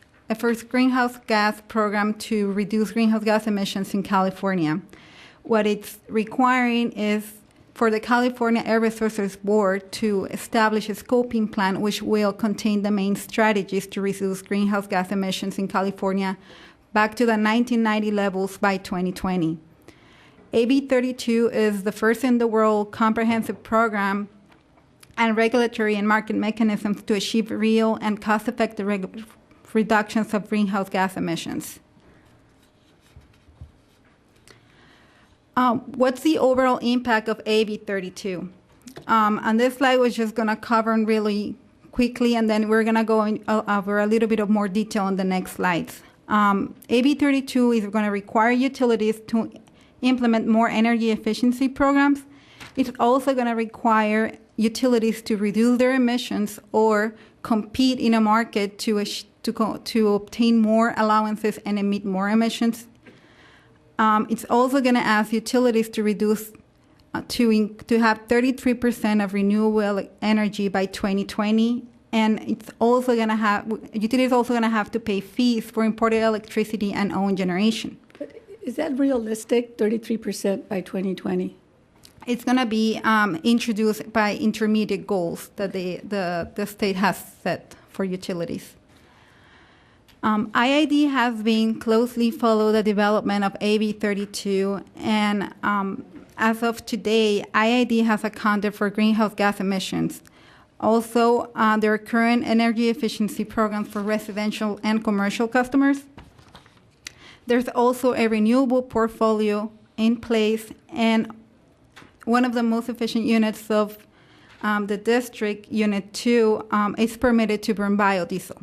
program to reduce greenhouse gas emissions in California. What it's requiring is for the California Air Resources Board to establish a scoping plan which will contain the main strategies to reduce greenhouse gas emissions in California back to the 1990 levels by 2020. AB 32 is the first in the world comprehensive program and regulatory and market mechanisms to achieve real and cost-effective reductions of greenhouse gas emissions. What's the overall impact of AB 32? On this slide, we're just going to cover really quickly, and then we're going to go over a little bit of more detail on the next slides. AB 32 is going to require utilities to implement more energy efficiency programs. It's also going to require utilities to reduce their emissions or compete in a market to obtain more allowances and emit more emissions. It's also going to ask utilities to reduce to have 33% of renewable energy by 2020, and it's also going to have utilities also going to have to pay fees for imported electricity and own generation. Is that realistic, 33% by 2020? It's going to be introduced by intermediate goals that the state has set for utilities. IID has been closely followed the development of AB 32, and as of today, IID has accounted for greenhouse gas emissions. Also, there are current energy efficiency programs for residential and commercial customers. There's also a renewable portfolio in place, and one of the most efficient units of the district, Unit 2, is permitted to burn biodiesel.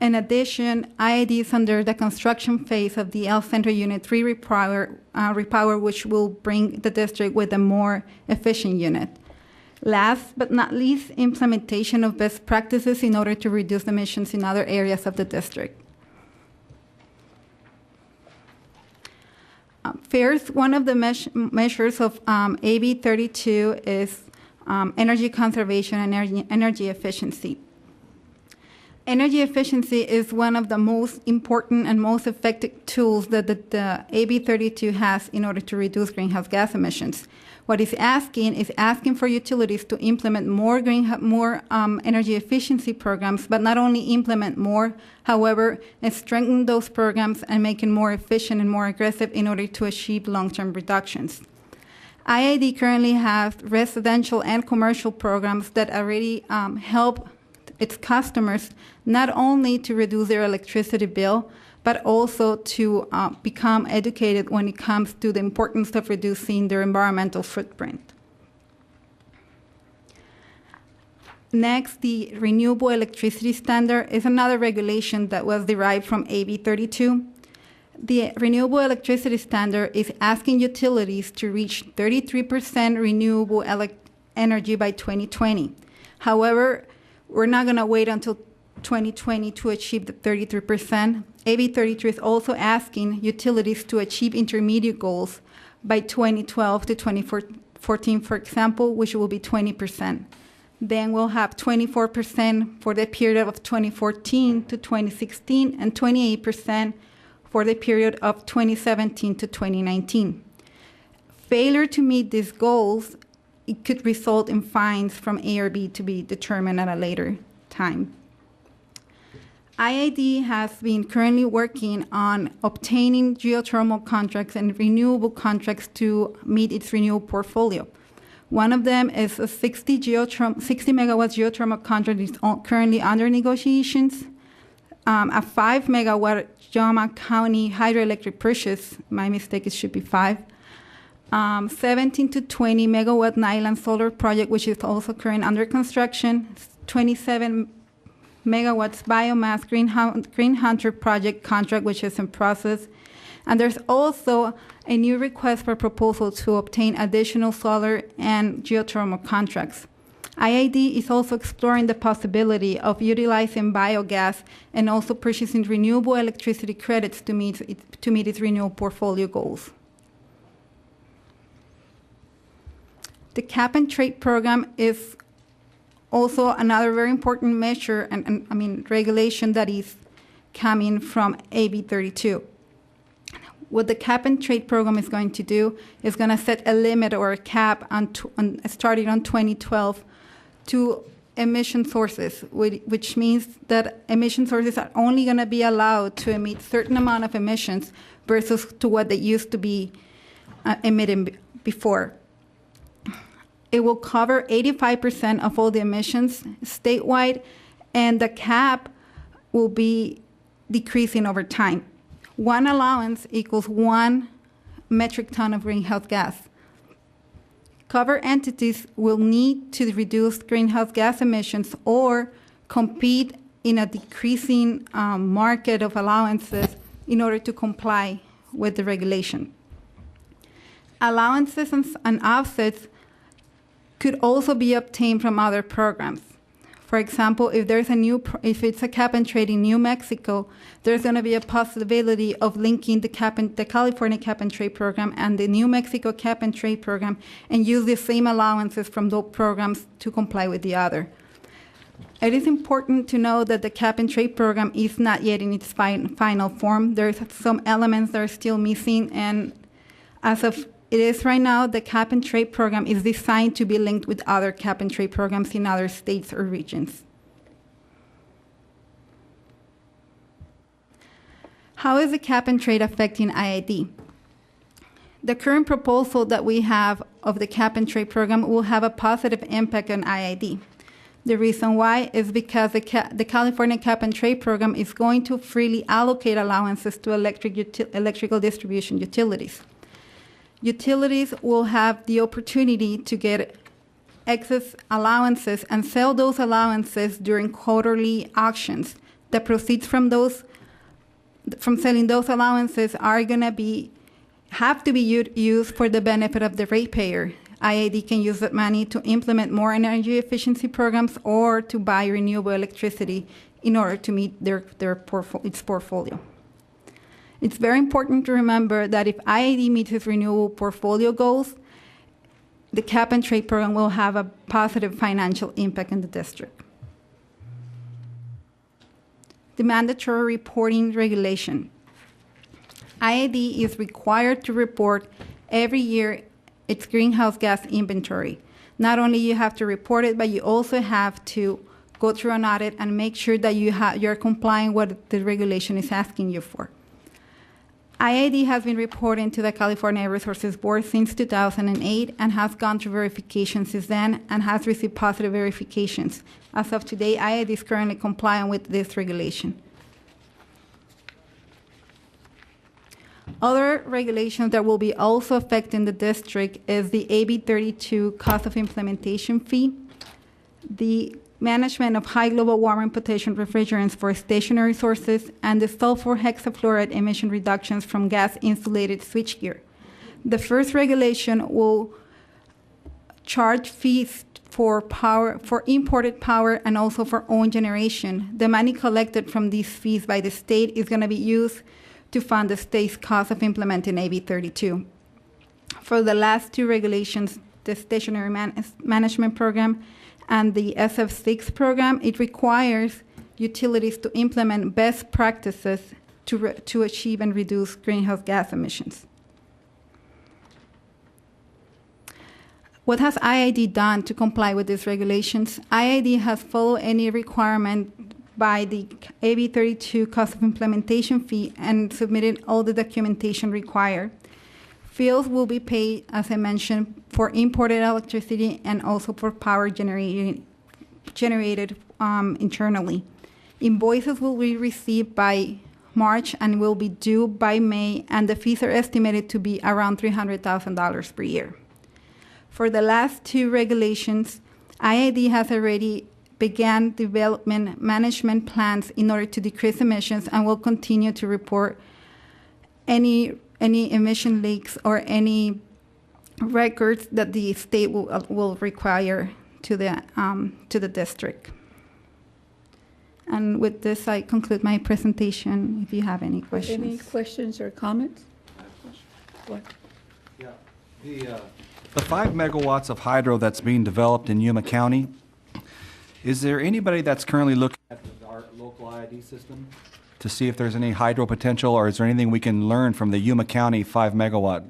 In addition, IID is under the construction phase of the El Centro Unit 3 repower, which will bring the district with a more efficient unit. Last but not least, implementation of best practices in order to reduce emissions in other areas of the district. First, one of the measures of AB 32 is energy conservation and energy efficiency. Energy efficiency is one of the most important and most effective tools that the AB 32 has in order to reduce greenhouse gas emissions. What it's asking is for utilities to implement more energy efficiency programs, but not only implement more, however, strengthen those programs and make it more efficient and more aggressive in order to achieve long-term reductions. IID currently has residential and commercial programs that already help its customers not only to reduce their electricity bill, but also to become educated when it comes to the importance of reducing their environmental footprint. Next, the Renewable Electricity Standard is another regulation that was derived from AB 32. The renewable electricity standard is asking utilities to reach 33% renewable energy by 2020. However, we're not going to wait until 2020 to achieve the 33%. AB 33 is also asking utilities to achieve intermediate goals by 2012 to 2014, for example, which will be 20%. Then we'll have 24% for the period of 2014 to 2016 and 28% for the period of 2017 to 2019. Failure to meet these goals, it could result in fines from ARB to be determined at a later time. IID has been currently working on obtaining geothermal contracts and renewable contracts to meet its renewable portfolio. One of them is a 60 megawatt geothermal contract is currently under negotiations. A 5 megawatt Yama County hydroelectric purchase, my mistake, it should be 5. 17 to 20 megawatt Nyland solar project, which is also currently under construction. 27 megawatts biomass Green Hunter project contract, which is in process. And there's also a new request for proposal to obtain additional solar and geothermal contracts. IID is also exploring the possibility of utilizing biogas and also purchasing renewable electricity credits to meet its renewable portfolio goals. The cap and trade program is also another very important measure and regulation that is coming from AB 32. What the cap and trade program is going to do is going to set a limit or a cap starting on 2012 to emission sources, which means that emission sources are only going to be allowed to emit certain amount of emissions versus to what they used to be emitting before. It will cover 85% of all the emissions statewide, and the cap will be decreasing over time. One allowance equals 1 metric ton of greenhouse gas. Covered entities will need to reduce greenhouse gas emissions or compete in a decreasing market of allowances in order to comply with the regulation. Allowances and offsets could also be obtained from other programs. For example, if it's a cap and trade in New Mexico, there's going to be a possibility of linking the California cap and trade program and the New Mexico cap and trade program and use the same allowances from those programs to comply with the other. It is important to know that the cap and trade program is not yet in its final form. There's some elements that are still missing, and as of it is right now, the cap and trade program is designed to be linked with other cap and trade programs in other states or regions. How is the cap and trade affecting IID? The current proposal that we have of the cap and trade program will have a positive impact on IID. The reason why is because the California cap and trade program is going to freely allocate allowances to electrical distribution utilities. Utilities will have the opportunity to get excess allowances and sell those allowances during quarterly auctions. The proceeds from selling those allowances are going to have to be used for the benefit of the ratepayer. IID can use that money to implement more energy efficiency programs or to buy renewable electricity in order to meet its portfolio. It's very important to remember that if IID meets its renewable portfolio goals, the cap and trade program will have a positive financial impact in the district. The mandatory reporting regulation. IID is required to report every year its greenhouse gas inventory. Not only you have to report it, but you also have to go through an audit and make sure that you're complying with what the regulation is asking you for. IID has been reporting to the California Air Resources Board since 2008 and has gone through verification since then and has received positive verifications. As of today, IID is currently complying with this regulation. Other regulations that will be also affecting the district is the AB 32 cost of implementation fee. The management of high global warming potential refrigerants for stationary sources, and the sulfur hexafluoride emission reductions from gas-insulated switchgear. The first regulation will charge fees for power, for imported power, and also for own generation. The money collected from these fees by the state is going to be used to fund the state's cost of implementing AB 32. For the last two regulations, the Stationary Management Program and the SF6 program, it requires utilities to implement best practices to achieve and reduce greenhouse gas emissions. What has IID done to comply with these regulations? IID has followed any requirement by the AB 32 cost of implementation fee and submitted all the documentation required. Fees will be paid, as I mentioned, for imported electricity and also for power generated internally. Invoices will be received by March and will be due by May, and the fees are estimated to be around $300,000 per year. For the last two regulations, IID has already began development management plans in order to decrease emissions and will continue to report any emission leaks or any records that the state will require to the district. And with this, I conclude my presentation. If you have any questions. Any questions or comments? What? Yeah. The 5 megawatts of hydro that's being developed in Yuma County, is there anybody that's currently looking at our local IID system to see if there's any hydro potential, or is there anything we can learn from the Yuma County 5 megawatt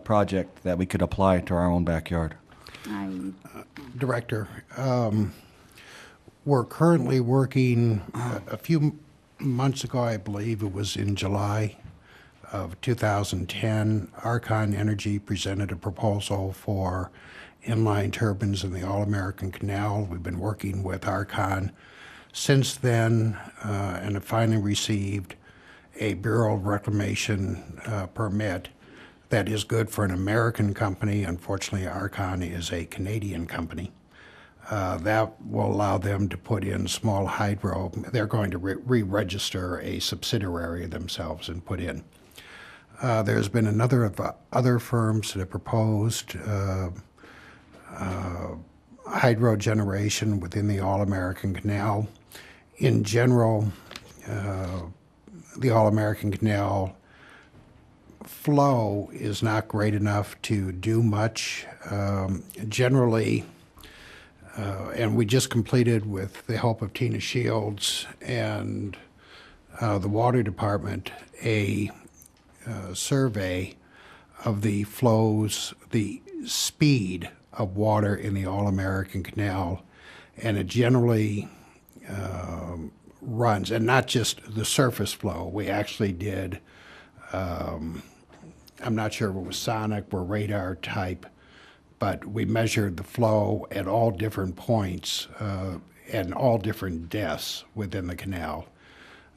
project that we could apply to our own backyard? Director, we're currently working, a few months ago, I believe it was in July of 2010, Archon Energy presented a proposal for inline turbines in the All-American Canal. We've been working with Archon since then and have finally received a Bureau of Reclamation permit that is good for an American company. Unfortunately, Archon is a Canadian company. That will allow them to put in small hydro. They're going to re-register a subsidiary themselves and put in. There's been another of other firms that have proposed hydro generation within the All-American Canal. In general, the All-American Canal flow is not great enough to do much. Generally, and we just completed, with the help of Tina Shields and the Water Department, a survey of the flows, the speed of water in the All-American Canal, and it generally runs, and not just the surface flow. We actually did, I'm not sure if it was sonic or radar type, but we measured the flow at all different points and all different depths within the canal.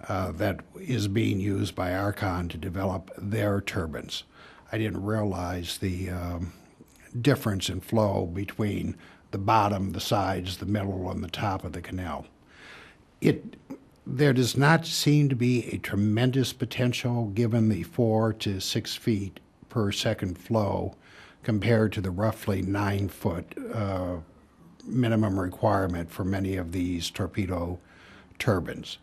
That is being used by Archon to develop their turbines. I didn't realize the difference in flow between the bottom, the sides, the middle, and the top of the canal. There does not seem to be a tremendous potential given the 4 to 6 feet per second flow compared to the roughly 9-foot minimum requirement for many of these torpedo turbines.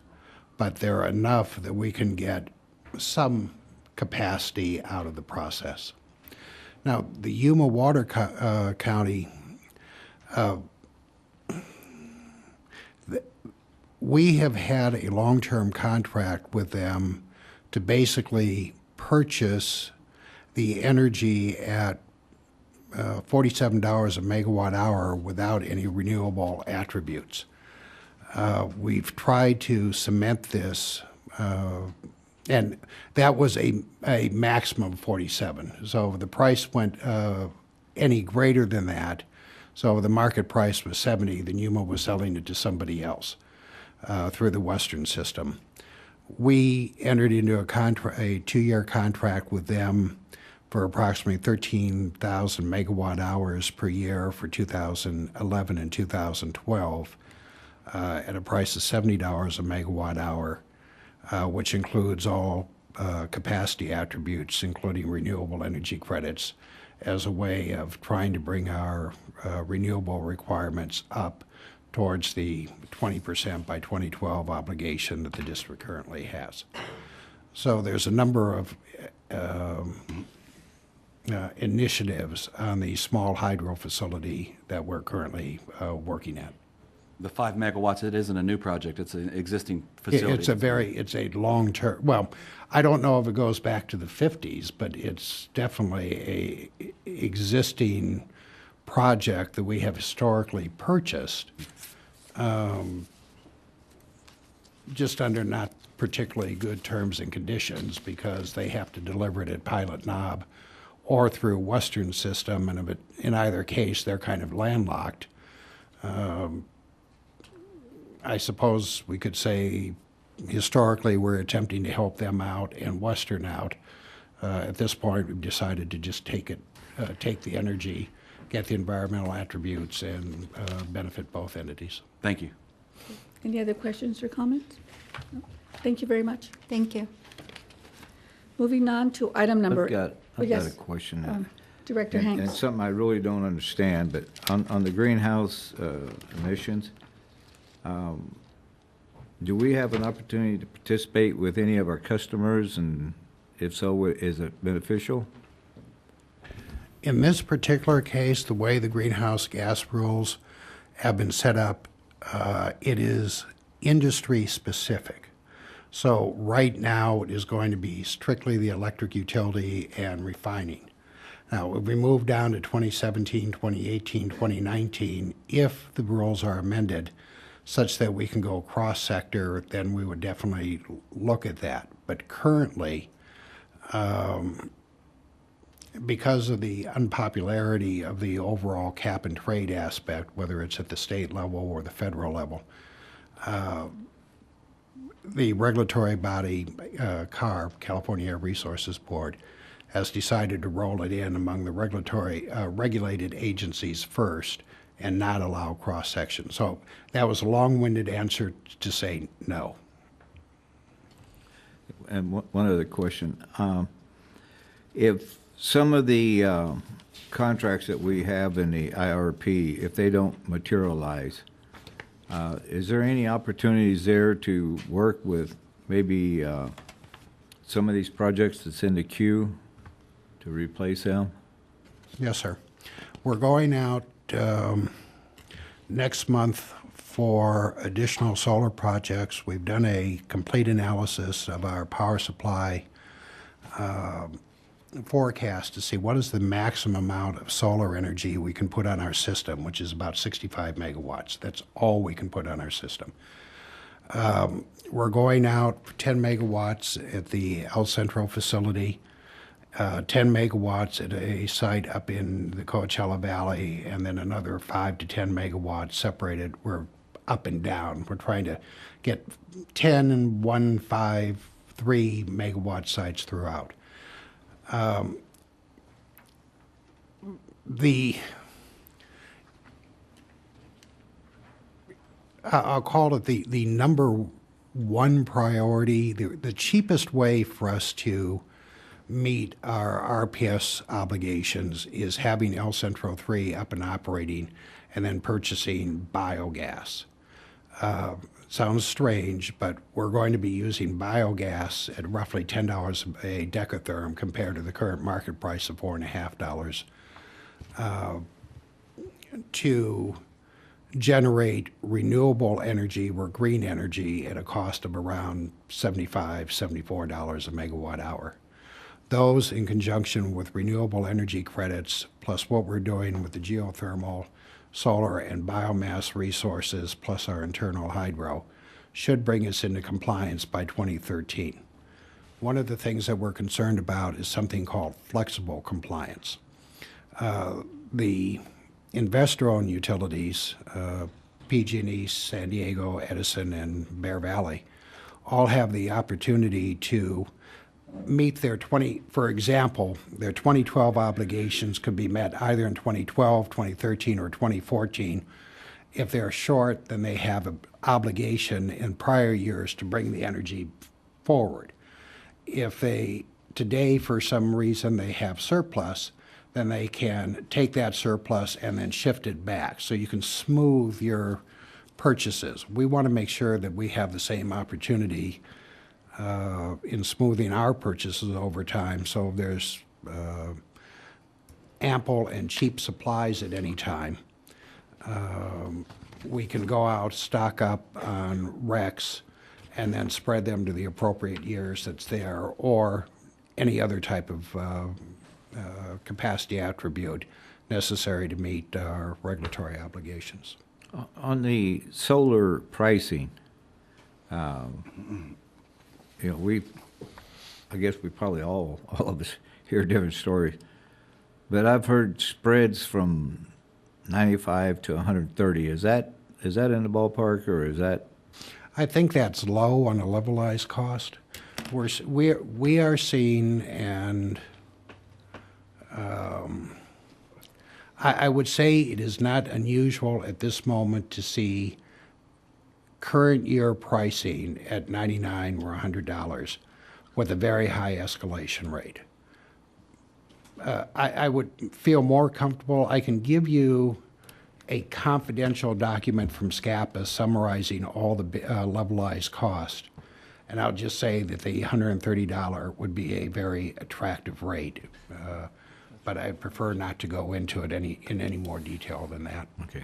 But they're enough that we can get some capacity out of the process. Now, the Yuma Water County, we have had a long-term contract with them to basically purchase the energy at $47 a megawatt hour without any renewable attributes. We've tried to cement this, and that was a maximum of 47. So the price went any greater than that. So the market price was 70, then Yuma was selling it to somebody else through the Western system. We entered into a 2-year contract with them for approximately 13,000 megawatt hours per year for 2011 and 2012. at a price of $70 a megawatt hour, which includes all capacity attributes, including renewable energy credits, as a way of trying to bring our renewable requirements up towards the 20% by 2012 obligation that the district currently has. So there's a number of initiatives on the small hydro facility that we're currently working at. The 5 megawatts, it isn't a new project, it's an existing facility. It's a long-term, well, I don't know if it goes back to the 50s, but it's definitely a existing project that we have historically purchased, just under not particularly good terms and conditions, because they have to deliver it at Pilot Knob or through Western System, and in either case, they're kind of landlocked. I suppose we could say historically we're attempting to help them out and Western out. At this point, we've decided to just take the energy, get the environmental attributes, and benefit both entities. Thank you. Any other questions or comments? No? Thank you very much. Thank you. Moving on to item number. I've got a question. Director And Hanks. something I really don't understand, but on the greenhouse emissions, do we have an opportunity to participate with any of our customers, and if so, is it beneficial? In this particular case, the way the greenhouse gas rules have been set up, it is industry specific. So right now, it is going to be strictly the electric utility and refining. Now, if we move down to 2017, 2018, 2019, if the rules are amended such that we can go cross-sector, then we would definitely look at that. But currently, because of the unpopularity of the overall cap and trade aspect, whether it's at the state level or the federal level, the regulatory body, CARB, California Air Resources Board, has decided to roll it in among the regulated agencies first and not allow cross-section. So that was a long-winded answer to say no. And one other question. If some of the contracts that we have in the IRP, if they don't materialize, is there any opportunities there to work with maybe some of these projects that's in the queue to replace them? Yes, sir. We're going out next month for additional solar projects. We've done a complete analysis of our power supply forecast to see what is the maximum amount of solar energy we can put on our system, which is about 65 megawatts. That's all we can put on our system. We're going out for 10 megawatts at the El Centro facility, 10 megawatts at a site up in the Coachella Valley, and then another 5 to 10 megawatts separated. We're up and down. We're trying to get 10 and 1, 5, 3 megawatt sites throughout. I'll call it the number one priority, the cheapest way for us to meet our RPS obligations is having El Centro 3 up and operating and then purchasing biogas. Sounds strange, but we're going to be using biogas at roughly $10 a decatherm compared to the current market price of $4.50 to generate renewable energy or green energy at a cost of around $75, $74 a megawatt hour. Those in conjunction with renewable energy credits, plus what we're doing with the geothermal, solar, and biomass resources, plus our internal hydro, should bring us into compliance by 2013. One of the things that we're concerned about is something called flexible compliance. The investor-owned utilities, PG&E, San Diego, Edison, and Bear Valley, all have the opportunity to meet their for example, their 2012 obligations could be met either in 2012, 2013, or 2014, If they're short, then they have an obligation in prior years to bring the energy forward. If they, today, for some reason, they have surplus, then they can take that surplus and then shift it back. So you can smooth your purchases. We want to make sure that we have the same opportunity in smoothing our purchases over time, so there's ample and cheap supplies at any time. We can go out, stock up on RECs, and then spread them to the appropriate years that's there, or any other type of capacity attribute necessary to meet our regulatory obligations. On the solar pricing, I guess we probably all of us hear different stories, but I've heard spreads from 95 to 130. Is that in the ballpark, or is that? I think that's low on a levelized cost. We are seeing, and I would say it is not unusual at this moment to see current year pricing at $99 or $100 with a very high escalation rate. I would feel more comfortable. I can give you a confidential document from SCAPA summarizing all the levelized cost, and I'll just say that the $130 would be a very attractive rate, but I prefer not to go into it in any more detail than that. Okay.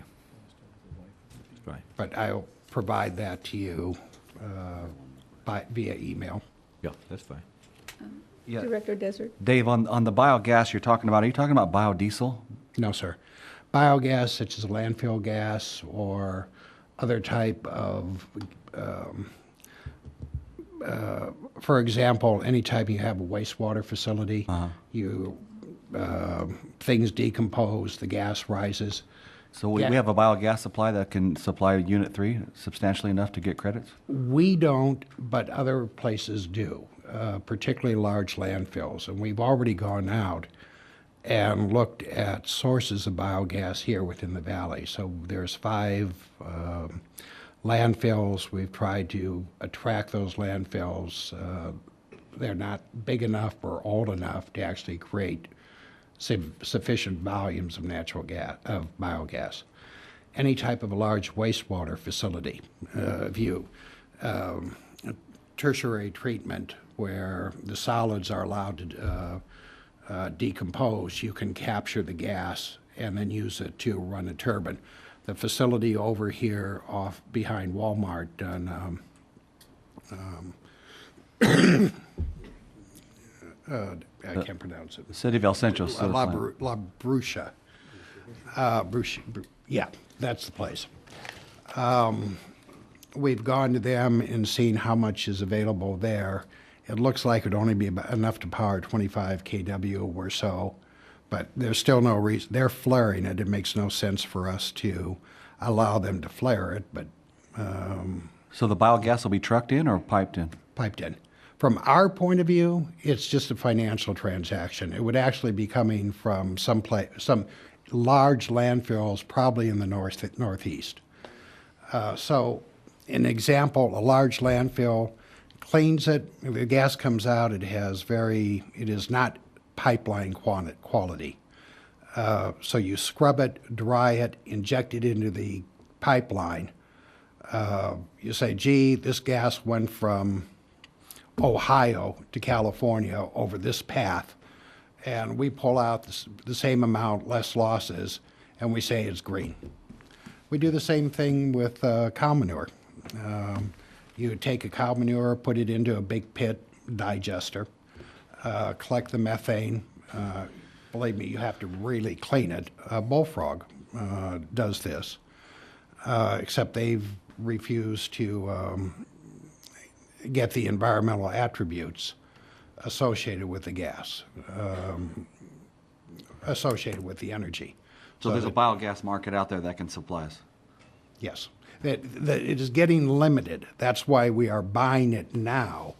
Fine. But I'll provide that to you via email. Yeah, that's fine. Yeah. Director Desert. Dave, on the biogas you're talking about, are you talking about biodiesel? No, sir. Biogas, such as landfill gas or other type of, for example, anytime you have a wastewater facility, things decompose, the gas rises. So we have a biogas supply that can supply Unit 3 substantially enough to get credits? We don't, but other places do, particularly large landfills. And we've already gone out and looked at sources of biogas here within the valley. So there's 5 landfills. We've tried to attract those landfills. They're not big enough or old enough to actually create sufficient volumes of natural gas, of biogas. Any type of a large wastewater facility, tertiary treatment where the solids are allowed to decompose, you can capture the gas and then use it to run a turbine. The facility over here off behind Walmart on I can't pronounce it. The city of El Centro. La Brucia. Yeah, that's the place. We've gone to them and seen how much is available there. It looks like it would only be enough to power 25 kW or so, but there's still no reason. They're flaring it. It makes no sense for us to allow them to flare it, but... So the biogas will be trucked in or piped in? Piped in. From our point of view, it's just a financial transaction. It would actually be coming from some large landfills, probably in the northeast. So, an example: a large landfill cleans it. If the gas comes out, it is not pipeline quality. So you scrub it, dry it, inject it into the pipeline. You say, gee, this gas went from Ohio to California over this path, and we pull out the same amount, less losses, and we say it's green. We do the same thing with cow manure. You take a cow manure, put it into a big pit digester, collect the methane. Believe me, you have to really clean it. Bullfrog does this, except they've refused to get the environmental attributes associated with the gas, associated with the energy. So there's a biogas market out there that can supply us? Yes. It is getting limited. That's why we are buying it now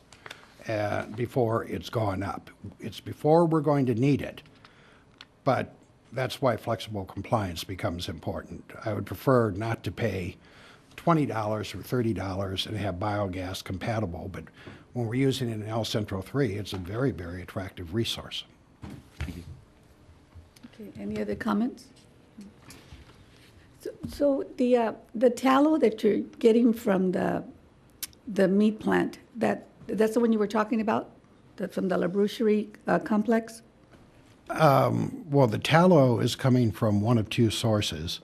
before it's gone up. It's before we're going to need it. But that's why flexible compliance becomes important. I would prefer not to pay $20 or $30 and have biogas compatible, but when we're using it in El Centro 3, it's a very, very attractive resource. Okay, any other comments? So the tallow that you're getting from the meat plant, that's the one you were talking about, from the La Boucherie complex? Well, the tallow is coming from one of two sources.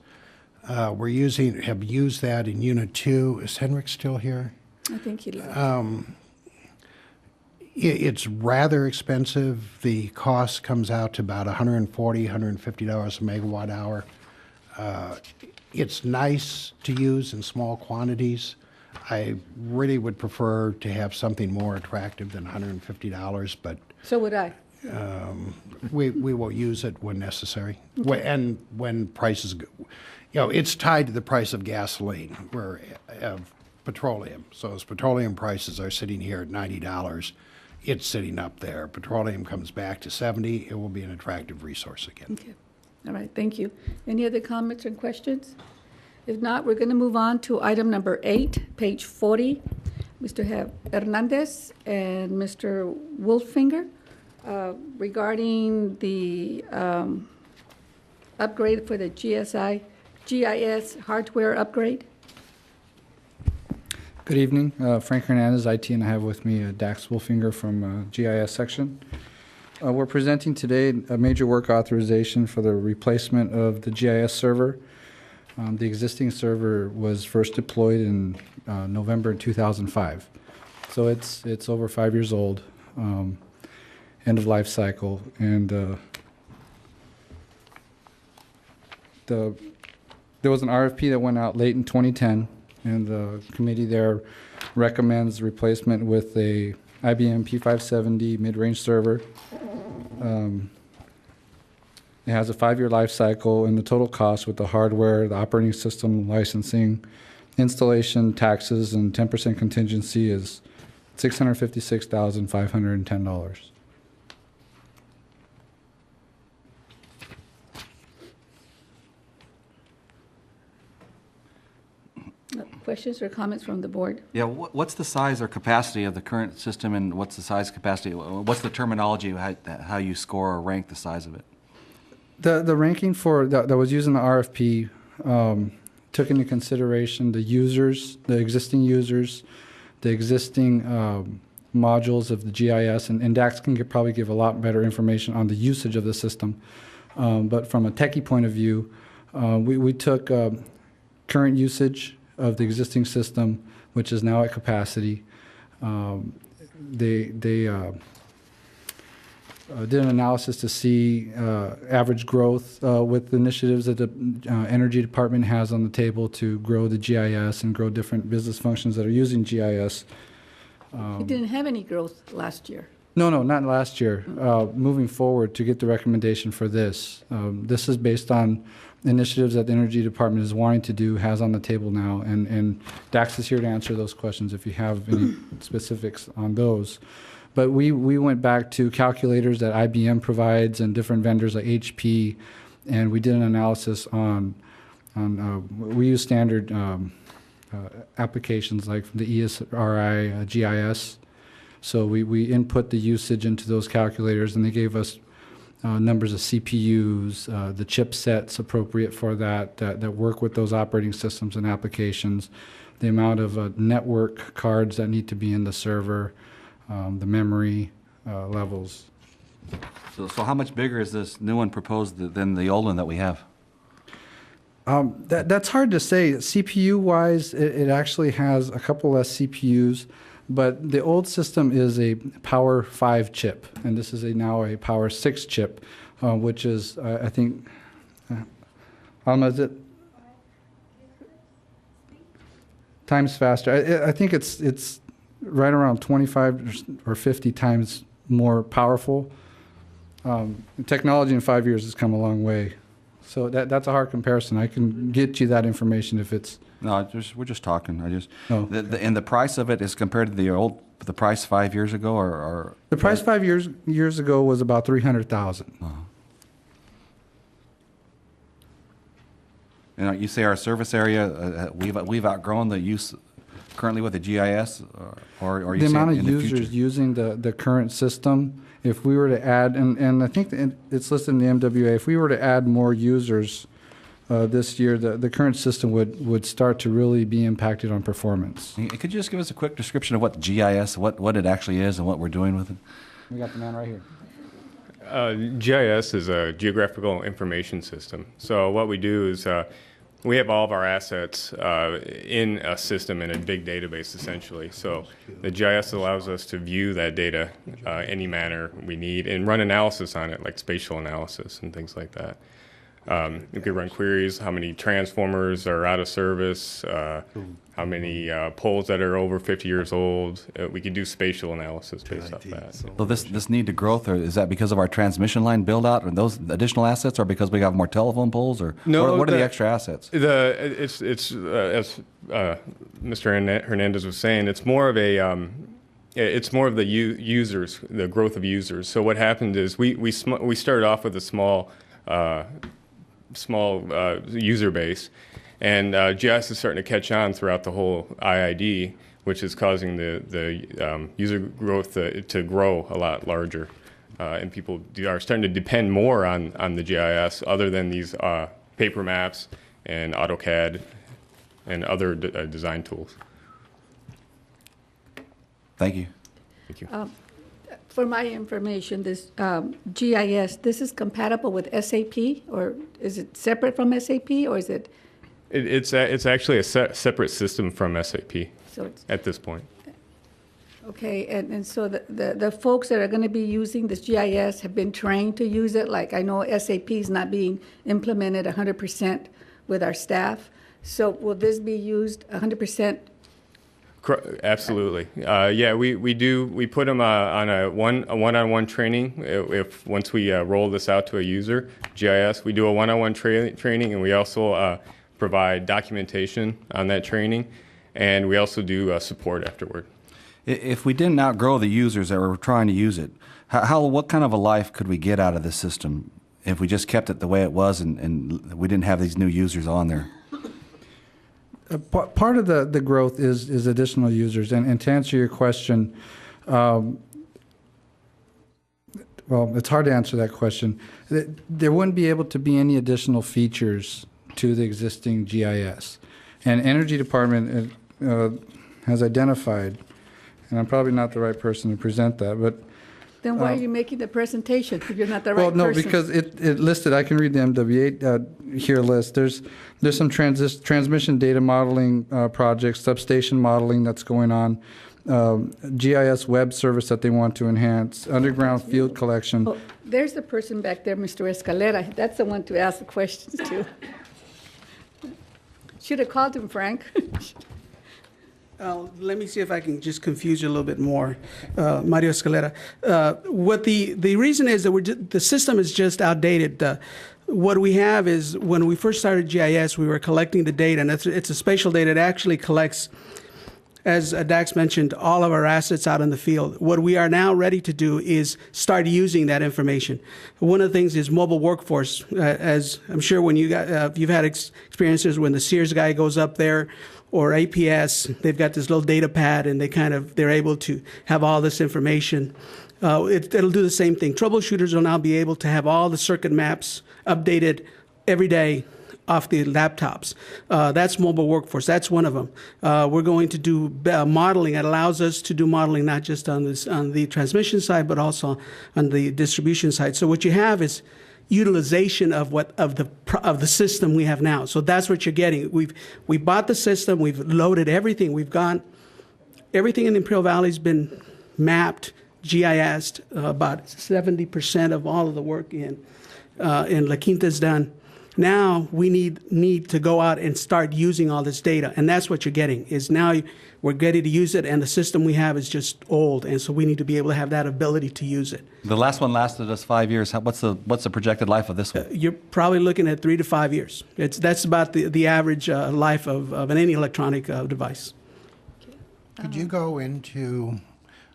Have used that in Unit 2. Is Henrik still here? I think he left. It's rather expensive. The cost comes out to about $140, $150 a megawatt hour. It's nice to use in small quantities. I really would prefer to have something more attractive than $150, but So would I. we will use it when necessary. And when prices go, it's tied to the price of gasoline or of petroleum. So as petroleum prices are sitting here at $90, it's sitting up there. Petroleum comes back to 70, it will be an attractive resource again. Okay. All right, thank you. Any other comments or questions? If not, we're going to move on to item number 8, page 40. Mr. Hernandez and Mr. Wolfinger, regarding the upgrade for the GIS hardware upgrade. Good evening. Frank Hernandez, IT, and I have with me Dax Wolfinger from GIS section. We're presenting today a major work authorization for the replacement of the GIS server. The existing server was first deployed in November 2005. So it's over 5 years old, end of life cycle, and there was an RFP that went out late in 2010, and the committee there recommends replacement with a IBM P570 mid-range server. It has a 5-year life cycle, and the total cost with the hardware, the operating system, licensing, installation, taxes, and 10% contingency is $656,510. Questions or comments from the board? Yeah, what's the size or capacity of the current system, and what's the size capacity? What's the terminology of how you score or rank the size of it? The ranking for that was used in the RFP took into consideration the users, the existing modules of the GIS, and Dax can probably give a lot better information on the usage of the system. But from a techie point of view, we took current usage of the existing system, which is now at capacity. They did an analysis to see average growth with the initiatives that the Energy Department has on the table to grow the GIS and grow different business functions that are using GIS. It didn't have any growth last year. No, not last year. Moving forward to get the recommendation for this. This is based on initiatives that the Energy Department is wanting to do, has on the table now, and Dax is here to answer those questions if you have any specifics on those. But we went back to calculators that IBM provides and different vendors like HP, and we did an analysis on we use standard applications like the ESRI GIS. So we input the usage into those calculators, and they gave us numbers of CPUs, the chipsets appropriate for that work with those operating systems and applications, the amount of network cards that need to be in the server, the memory levels. So how much bigger is this new one proposed than the old one that we have? That's hard to say. CPU-wise, it actually has a couple less CPUs, but the old system is a Power 5 chip, and this is now a Power 6 chip, which is, I think, is it times faster? I think it's right around 25 or 50 times more powerful. Technology in 5 years has come a long way. So that's a hard comparison. I can get you that information if it's... No, we're just talking. And the price of it is compared to the price 5 years ago, or the price 5 years ago was about $300,000. And you say our service area, we've outgrown the use currently with the GIS, or are you The saying amount in of the users future? using the current system, if we were to add, and I think that it's listed in the MWA, if we were to add more users this year, the current system would start to really be impacted on performance. Could you just give us a quick description of what GIS, what it actually is and what we're doing with it? We got the man right here. GIS is a geographical information system. So what we do is we have all of our assets in a system, in a big database, essentially. So the GIS allows us to view that data any manner we need and run analysis on it, like spatial analysis and things like that. You could run queries, how many transformers are out of service, how many poles that are over 50 years old. We could do spatial analysis based off that. So this need to growth, or is that because of our transmission line build out and those additional assets, or because we have more telephone poles, or No, what are the extra assets? It's as Mr. Hernandez was saying, it's more of a it's more of the users, the growth of users. So what happened is we started off with a small user base, and GIS is starting to catch on throughout the whole IID, which is causing the user growth to grow a lot larger, and people are starting to depend more on the GIS other than these paper maps and AutoCAD and other design tools. Thank you. Thank you. For my information, this GIS, this is compatible with SAP, or is it separate from SAP, or is it? It's actually a separate system from SAP So it's, at this point. okay, and so the folks that are going to be using this GIS have been trained to use it. Like I know SAP is not being implemented 100% with our staff. So will this be used 100%? Absolutely. Yeah, we do. We put them on a one-on-one training. If once we roll this out to a user, GIS, we do a one-on-one training, and we also provide documentation on that training, and we also do support afterward. If we didn't outgrow the users that were trying to use it, what kind of a life could we get out of this system if we just kept it the way it was and we didn't have these new users on there? Part of the growth is additional users, and to answer your question, well, it's hard to answer that question. There wouldn't be able to be any additional features to the existing GIS, and Energy Department has identified, and I'm probably not the right person to present that, but Then why are you making the presentation if you're not the right person? well, no, because it listed, I can read the MWA here list. There's some transmission data modeling projects, substation modeling that's going on, GIS web service that they want to enhance, underground field collection. Oh, there's the person back there, Mr. Escalera. That's the one to ask the questions to. Should have called him, Frank. Let me see if I can just confuse you a little bit more, Mario Escalera. What the reason is that the system is just outdated. What we have is when we first started GIS, we were collecting the data, and it's a spatial data. It actually collects, as Dax mentioned, all of our assets out in the field. What we are now ready to do is start using that information. One of the things is mobile workforce. As I'm sure when you've had experiences when the Sears guy goes up there, or APS, they've got this little data pad, and they're able to have all this information. It'll do the same thing. Troubleshooters will now be able to have all the circuit maps updated every day off the laptops. That's mobile workforce. That's one of them. We're going to do modeling. It allows us to do modeling not just on the transmission side, but also on the distribution side. So what you have is utilization of the system we have now. So that's what you're getting. We bought the system. We've loaded everything. Everything in Imperial Valley's been mapped, GIS'd. About 70% of all of the work in La Quinta's done. Now we need to go out and start using all this data, and that's what you're getting. Is now we're ready to use it, and the system we have is just old, and so we need to be able to have that ability to use it. The last one lasted us 5 years. What's the projected life of this one? You're probably looking at 3 to 5 years. That's about the average life of any electronic device. Could you go into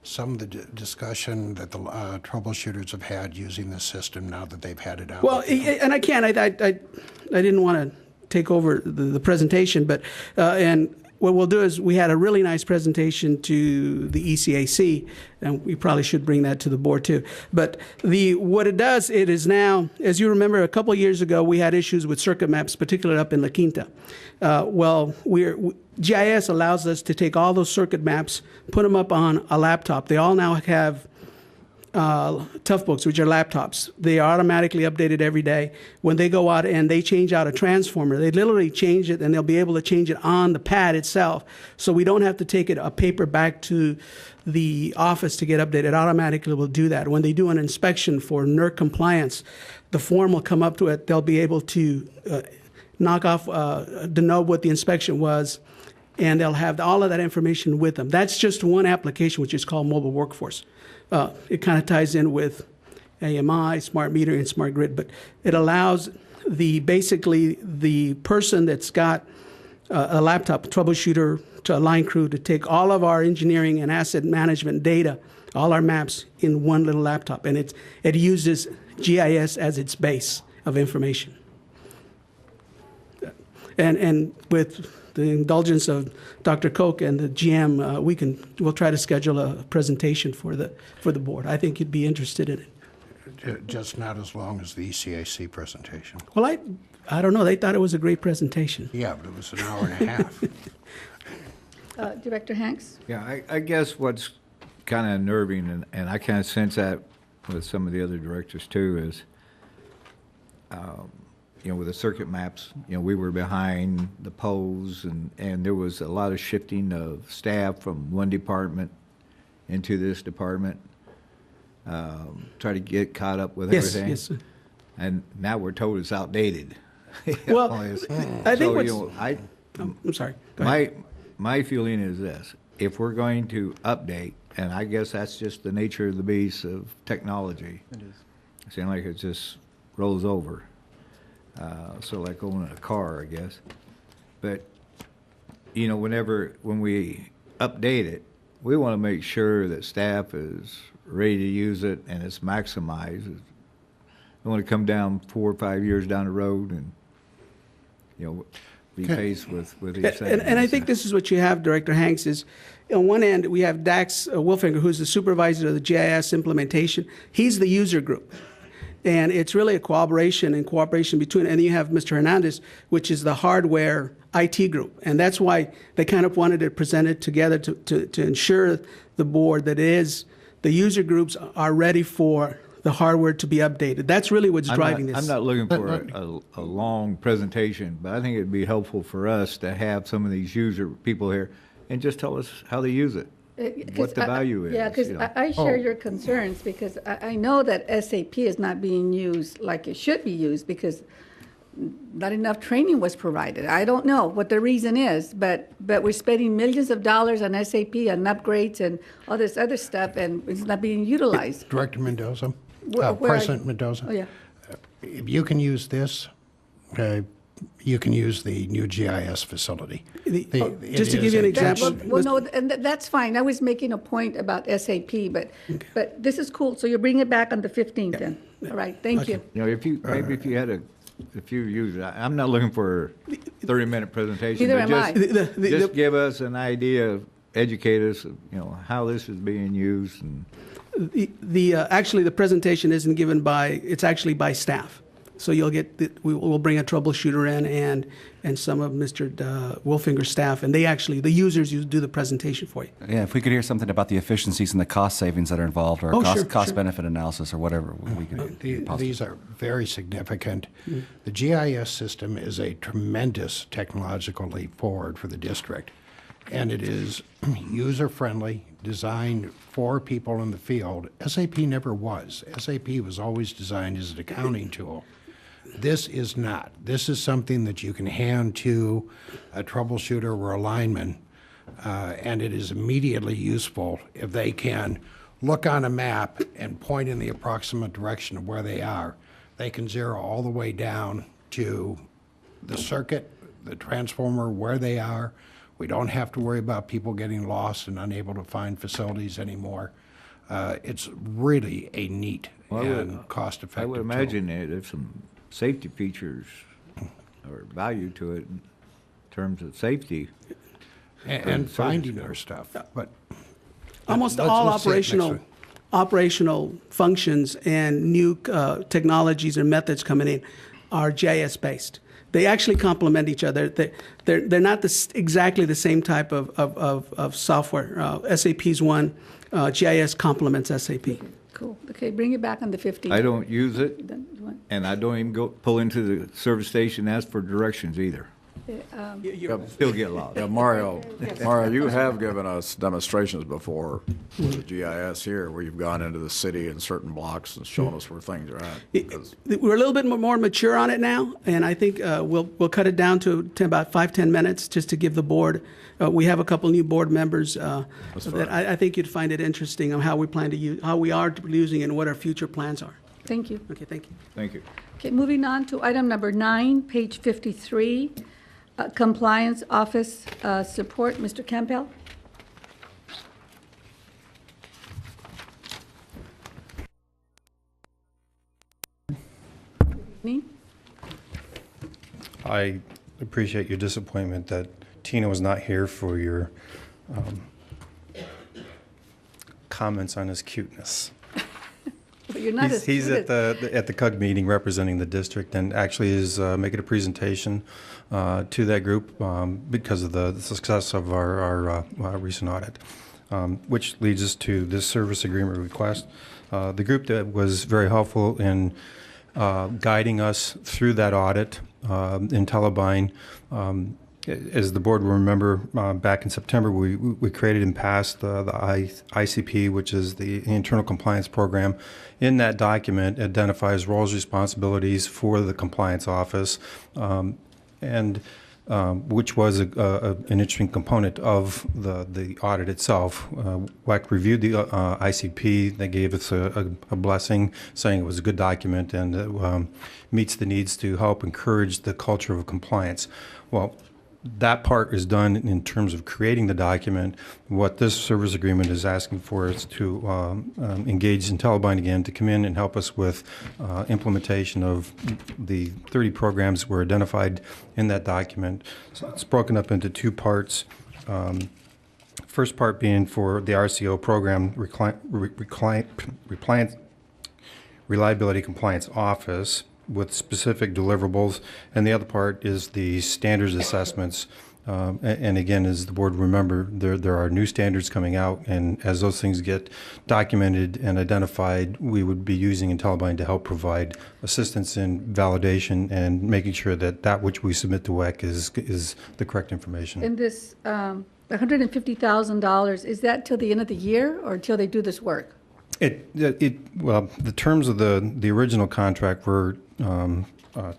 some of the discussion that the troubleshooters have had using the system now that they've had it out? Well, and I can. I didn't want to take over the presentation, but and what we'll do is we had a really nice presentation to the ECAC, and we probably should bring that to the board too. But what it does, it is now, as you remember, a couple of years ago, we had issues with circuit maps, particularly up in La Quinta. GIS allows us to take all those circuit maps, put them up on a laptop. They all now have tough books, which are laptops. They are automatically updated every day. When they go out and they change out a transformer, they literally change it, and they'll be able to change it on the pad itself. So we don't have to take a paper back to the office to get updated. It automatically will do that. When they do an inspection for NERC compliance, the form will come up to it. They'll be able to knock off, denote what the inspection was, and they'll have all of that information with them. That's just one application, which is called Mobile Workforce. It kind of ties in with AMI, smart meter, and smart grid, but it allows basically the person that's got a laptop, a troubleshooter, to a line crew, to take all of our engineering and asset management data, all our maps, in one little laptop, and it uses GIS as its base of information. And with the indulgence of Dr. Koch and the GM, we'll try to schedule a presentation for the board. I think you'd be interested in it. Just not as long as the ECAC presentation. Well, I don't know. They thought it was a great presentation. Yeah, but it was an hour and a half. Director Hanks? Yeah, I guess what's kind of unnerving, and I kind of sense that with some of the other directors too, is with the circuit maps, we were behind the polls, and there was a lot of shifting of staff from one department into this department, try to get caught up with everything. Yes, sir. And now we're told it's outdated. Well, I think I'm sorry. My feeling is this: if we're going to update, and I guess that's just the nature of the beast of technology. It is. It seems like it just rolls over. So like owning a car, I guess. But, when we update it, we want to make sure that staff is ready to use it and it's maximized. We want to come down 4 or 5 years down the road and, be faced with these things. And I think this is what you have, Director Hanks, is on one end, we have Dax Wolfinger, who's the supervisor of the GIS implementation. He's the user group. And it's really a cooperation between, and you have Mr. Hernandez, which is the hardware IT group. And that's why they kind of wanted to present it together to ensure the board that the user groups are ready for the hardware to be updated. That's really what's driving this. I'm not looking for a long presentation, but I think it'd be helpful for us to have some of these user people here and just tell us how they use it. What the value is. Yeah, because I share your concerns, because I know that SAP is not being used like it should be used because not enough training was provided. I don't know what the reason is, but we're spending millions of dollars on SAP and upgrades and all this other stuff, and it's not being utilized. Director Mendoza, Where President Mendoza. Oh, yeah. If you can use this, you can use the new GIS facility. Just to give you an example. Well, no, and that's fine. I was making a point about SAP, but this is cool. So you bring it back on the 15th then. All right, thank you. If you had a few users, I'm not looking for a 30-minute presentation. Neither am I. Just give us an idea, educate us, how this is being used. And Actually, the presentation isn't given it's actually by staff. So you'll get, we'll bring a troubleshooter in and some of Mr. Wolfinger's staff, and the users do the presentation for you. Yeah, if we could hear something about the efficiencies and the cost savings that are involved, or cost-benefit analysis, or whatever, we could. These are very significant. Mm-hmm. The GIS system is a tremendous technological leap forward for the district, and it is user-friendly, designed for people in the field. SAP never was. SAP was always designed as an accounting tool. This is not. This is something that you can hand to a troubleshooter or a lineman, and it is immediately useful if they can look on a map and point in the approximate direction of where they are. They can zero all the way down to the circuit, the transformer, where they are. We don't have to worry about people getting lost and unable to find facilities anymore. It's really a neat and cost-effective I would imagine there's some safety features or value to it in terms of safety. And finding our stuff, but. Almost let's- all let's save it next week. operational functions and new technologies and methods coming in are GIS based. They actually complement each other. They're not exactly the same type of software. SAP's one, GIS complements SAP. Cool. Okay, bring it back on the 15th. I don't use it, Then you want- and I don't even go pull into the service station and ask for directions either. Still get lost. Yeah, Mario, you have given us demonstrations before with the GIS here, where you've gone into the city in certain blocks and shown us where things are at. 'Cause We're a little bit more mature on it now, and I think we'll cut it down to about 5-10 minutes just to give the board. We have a couple new board members that I think you'd find it interesting on how we plan to use, how we are using it, and what our future plans are. Thank you. Okay, thank you. Thank you. Okay, moving on to item number 9, page 53, Compliance Office Support. Mr. Campbell? Me? I appreciate your disappointment that Tina was not here for your comments on his cuteness. Well, you're not as He's cute at the CUG meeting representing the district and actually is making a presentation to that group because of the success of our recent audit, which leads us to this service agreement request. The group that was very helpful in guiding us through that audit in Telebine. As the board will remember, back in September, we created and passed the ICP, which is the Internal Compliance Program. In that document, identifies roles, responsibilities for the Compliance Office, and which was an interesting component of the audit itself. WEC reviewed the ICP. They gave us a blessing, saying it was a good document and meets the needs to help encourage the culture of compliance. Well, that part is done in terms of creating the document. What this service agreement is asking for is to engage Intellibind again to come in and help us with implementation of the 30 programs that were identified in that document. So it's broken up into 2 parts. First part being for the RCO program, Reliability Compliance Office, with specific deliverables, and the other part is the standards assessments. And again, as the board remember, there are new standards coming out, and as those things get documented and identified, we would be using Intellibind to help provide assistance in validation and making sure that that which we submit to WEC is the correct information. And this $150,000, is that till the end of the year or till they do this work? Well, the terms of the original contract were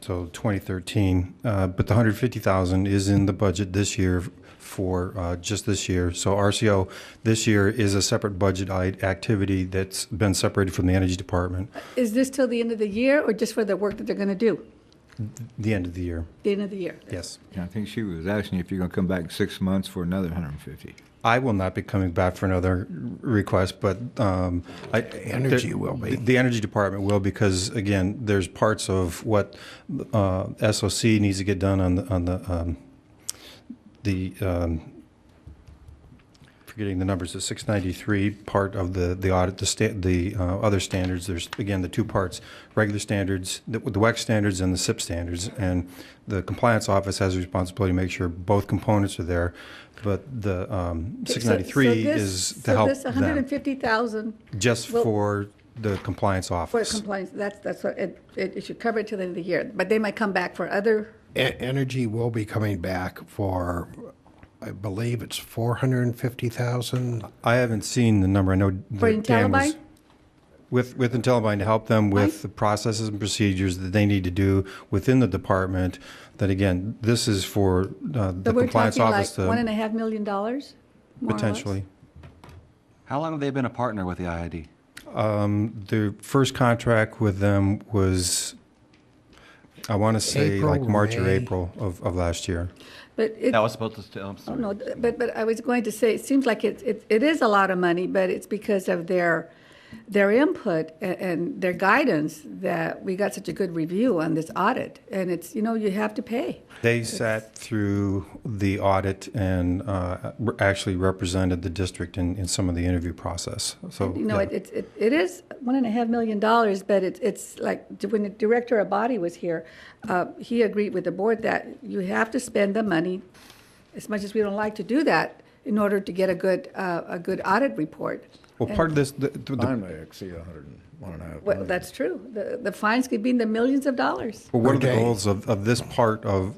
till 2013, but the $150,000 is in the budget this year for just this year. So RCO this year is a separate budget activity that's been separated from the Energy Department. Is this till the end of the year or just for the work that they're going to do? The end of the year. The end of the year. Yes. Yeah, I think she was asking if you're going to come back in 6 months for another 150. I will not be coming back for another request, but Energy will be. The Energy Department will, because again, there's parts of what SOC needs to get done on the forgetting the numbers, the 693 part of the audit, the other standards. There's again the 2 parts: regular standards, the WEC standards, and the SIP standards. And the Compliance Office has a responsibility to make sure both components are there. But the 693 is to help this $150,000 just for the Compliance Office. for compliance. That's what it should cover it till the end of the year. But they might come back for other. Energy will be coming back for, I believe it's 450,000. I haven't seen the number. I know For that Dan was Intellibind? with Intellibind to help them with the processes and procedures that they need to do within the department. That again, this is for the So we're Compliance talking Office like to $1.5 million, more or less? potentially. How long have they been a partner with the IID? The first contract with them was, I want to say, April, like March or May. April of last year. But it, That was supposed to. I'm oh, sorry. no, but I was going to say, it seems like it is a lot of money, but it's because of their their input and their guidance that we got such a good review on this audit. And it's, you have to pay. They sat through the audit and actually represented the district in some of the interview process. So, You know, yeah. it is $1.5 million, but it's like when the Director Abadi was here, he agreed with the board that you have to spend the money, as much as we don't like to do that, in order to get a good audit report. Well, part of this, Fine may exceed 101.5 Well, that's true. The fines could be in the millions of dollars. well, one of the goals of this part of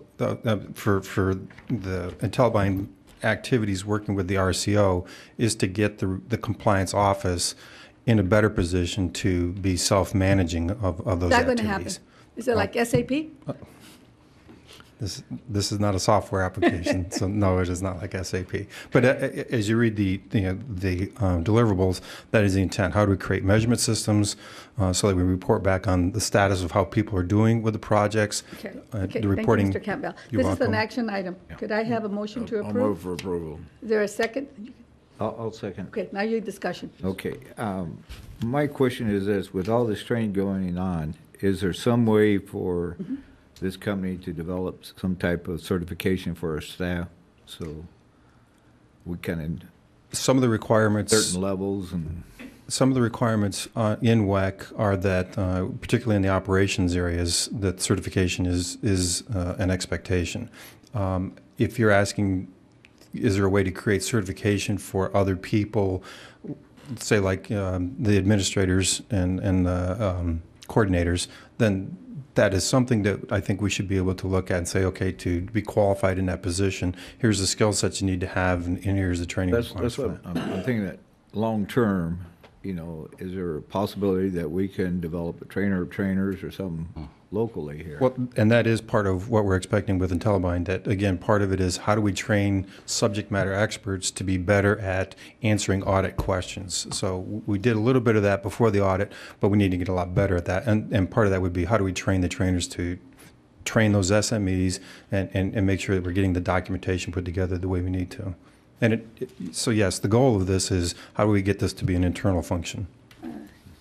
for the IntelliBind activities working with the RCO is to get the compliance office in a better position to be self-managing of those Is that going activities. to happen? Is it like SAP? This is not a software application, so no, it is not like SAP. But as you read the deliverables, that is the intent. How do we create measurement systems so that we report back on the status of how people are doing with the projects? Okay. The reporting. Thank you, Mr. Campbell. You're This is an welcome. action item. Could I have a motion to I'll approve? move for approval. Is there a second? I'll second. Okay, now your discussion. Okay. My question is this, with all this training going on, is there some way for this company to develop some type of certification for our staff? So we can, Some of the requirements. certain levels and. Some of the requirements in WEC are that, particularly in the operations areas, that certification is an expectation. If you're asking, is there a way to create certification for other people, say like the administrators and the coordinators, then that is something that I think we should be able to look at and say, okay, to be qualified in that position, here's the skill sets you need to have, and here's the training requirements. That's what I'm thinking, that long-term, is there a possibility that we can develop a trainer of trainers or something locally here? Well, and that is part of what we're expecting with IntelliBind. That, again, part of it is how do we train subject matter experts to be better at answering audit questions. So we did a little bit of that before the audit, but we need to get a lot better at that. And part of that would be how do we train the trainers to train those SMEs and make sure that we're getting the documentation put together the way we need to. And so yes, the goal of this is how do we get this to be an internal function?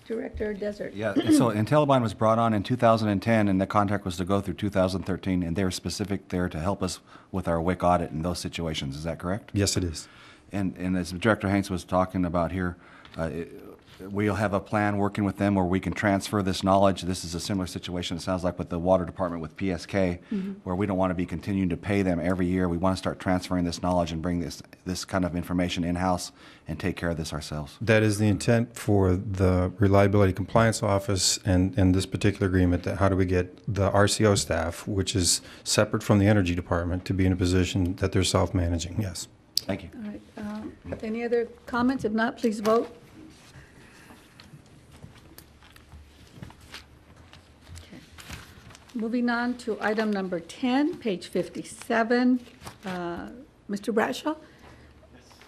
Director Desert. Yeah, so IntelliBind was brought on in 2010, and the contract was to go through 2013, and they were specific there to help us with our WIC audit in those situations. Is that correct? Yes, it is. And as Director Hanks was talking about here, we'll have a plan working with them where we can transfer this knowledge. This is a similar situation, it sounds like, with the water department with PSK, where we don't want to be continuing to pay them every year. We want to start transferring this knowledge and bring this kind of information in-house and take care of this ourselves. That is the intent for the Reliability Compliance Office and this particular agreement, that how do we get the RCO staff, which is separate from the Energy Department, to be in a position that they're self-managing, yes. Thank you. All right. Any other comments? If not, please vote. Okay. Moving on to item number 10, page 57. Mr. Bradshaw,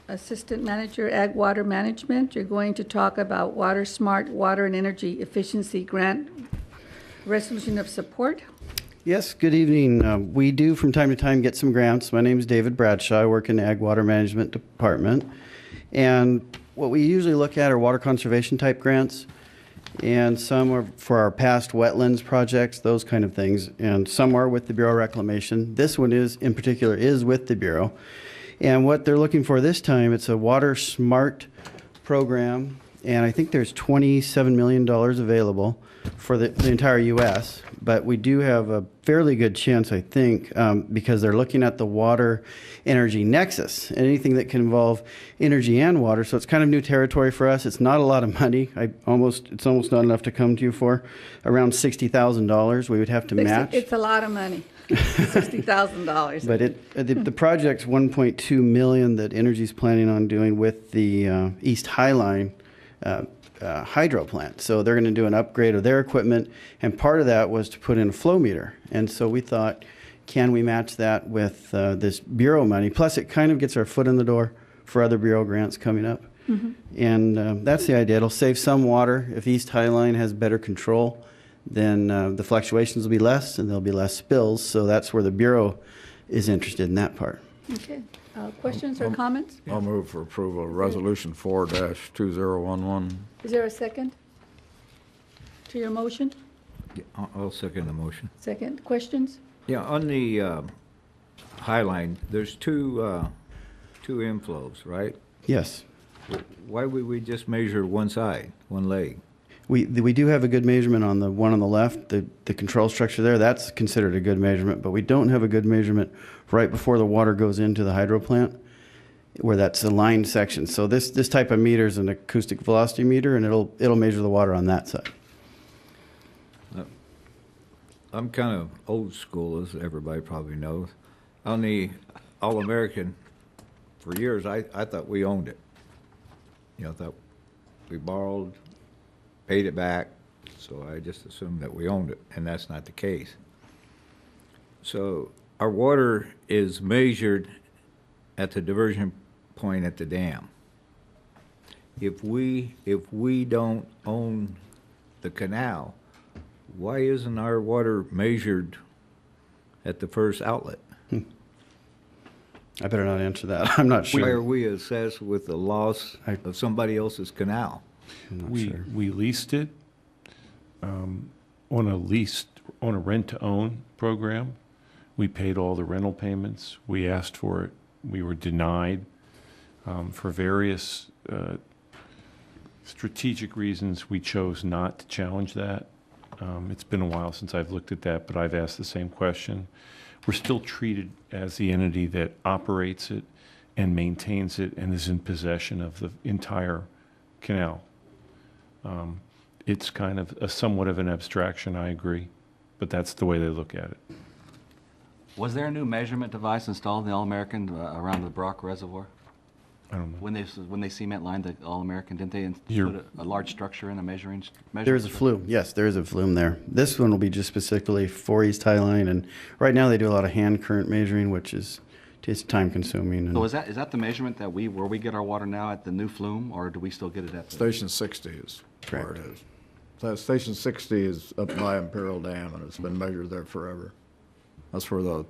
Assistant Manager, Ag Water Management. You're going to talk about Water Smart Water and Energy Efficiency Grant Resolution of Support. Yes, good evening. We do from time to time get some grants. My name is David Bradshaw. I work in the Ag Water Management Department. And what we usually look at are water conservation type grants. And some are for our past wetlands projects, those kind of things. And some are with the Bureau of Reclamation. This one is, in particular, is with the Bureau. And what they're looking for this time, it's a Water Smart program. And I think there's $27 million available for the entire U.S., but we do have a fairly good chance, I think, because they're looking at the water energy nexus, anything that can involve energy and water. So it's kind of new territory for us. It's not a lot of money. It's almost not enough to come to you for. Around $60,000 we would have to match. It's a lot of money, $60,000. But the project's $1.2 million that Energy's planning on doing with the East High Line hydro plant. So they're going to do an upgrade of their equipment, and part of that was to put in a flow meter. And so we thought, can we match that with this Bureau money? Plus, it kind of gets our foot in the door for other Bureau grants coming up. And that's the idea. It'll save some water. If East High Line has better control, then the fluctuations will be less, and there'll be less spills. So that's where the Bureau is interested in that part. Okay. Questions or comments? I'll move for approval of Resolution 4-2011. Is there a second to your motion? Yeah, I'll second the motion. Second. Questions? Yeah, on the Highline, there's two inflows, right? Yes. Why would we just measure one side, one leg? We do have a good measurement on the one on the left, the control structure there. That's considered a good measurement, but we don't have a good measurement right before the water goes into the hydro plant, where that's a lined section. So this type of meter is an acoustic velocity meter, and it'll measure the water on that side. I'm kind of old school, as everybody probably knows. On the All-American, for years, I thought we owned it. You know, I thought we borrowed, paid it back, so I just assumed that we owned it, and that's not the case. So our water is measured at the diversion point at the dam. If we don't own the canal, why isn't our water measured at the first outlet? I better not answer that. I'm not sure. Why are we assessed with the loss of somebody else's canal? We leased it on a rent-to-own program. We paid all the rental payments. We asked for it. We were denied for various strategic reasons. We chose not to challenge that. It's been a while since I've looked at that, but I've asked the same question. We're still treated as the entity that operates it and maintains it and is in possession of the entire canal. It's kind of somewhat of an abstraction, I agree, but that's the way they look at it. Was there a new measurement device installed in the All-American around the Brock Reservoir? I don't know. When they cement lined the All-American, didn't they put a large structure in a measuring? There is a flume. Yes, there is a flume there. This one will be just specifically for East Highline, and right now they do a lot of hand current measuring, which is just time consuming. So is that the measurement that where we get our water now at the new flume, or do we still get it at the Station 60 is where it is. So Station 60 is up by Imperial Dam, and it's been measured there forever. That's where the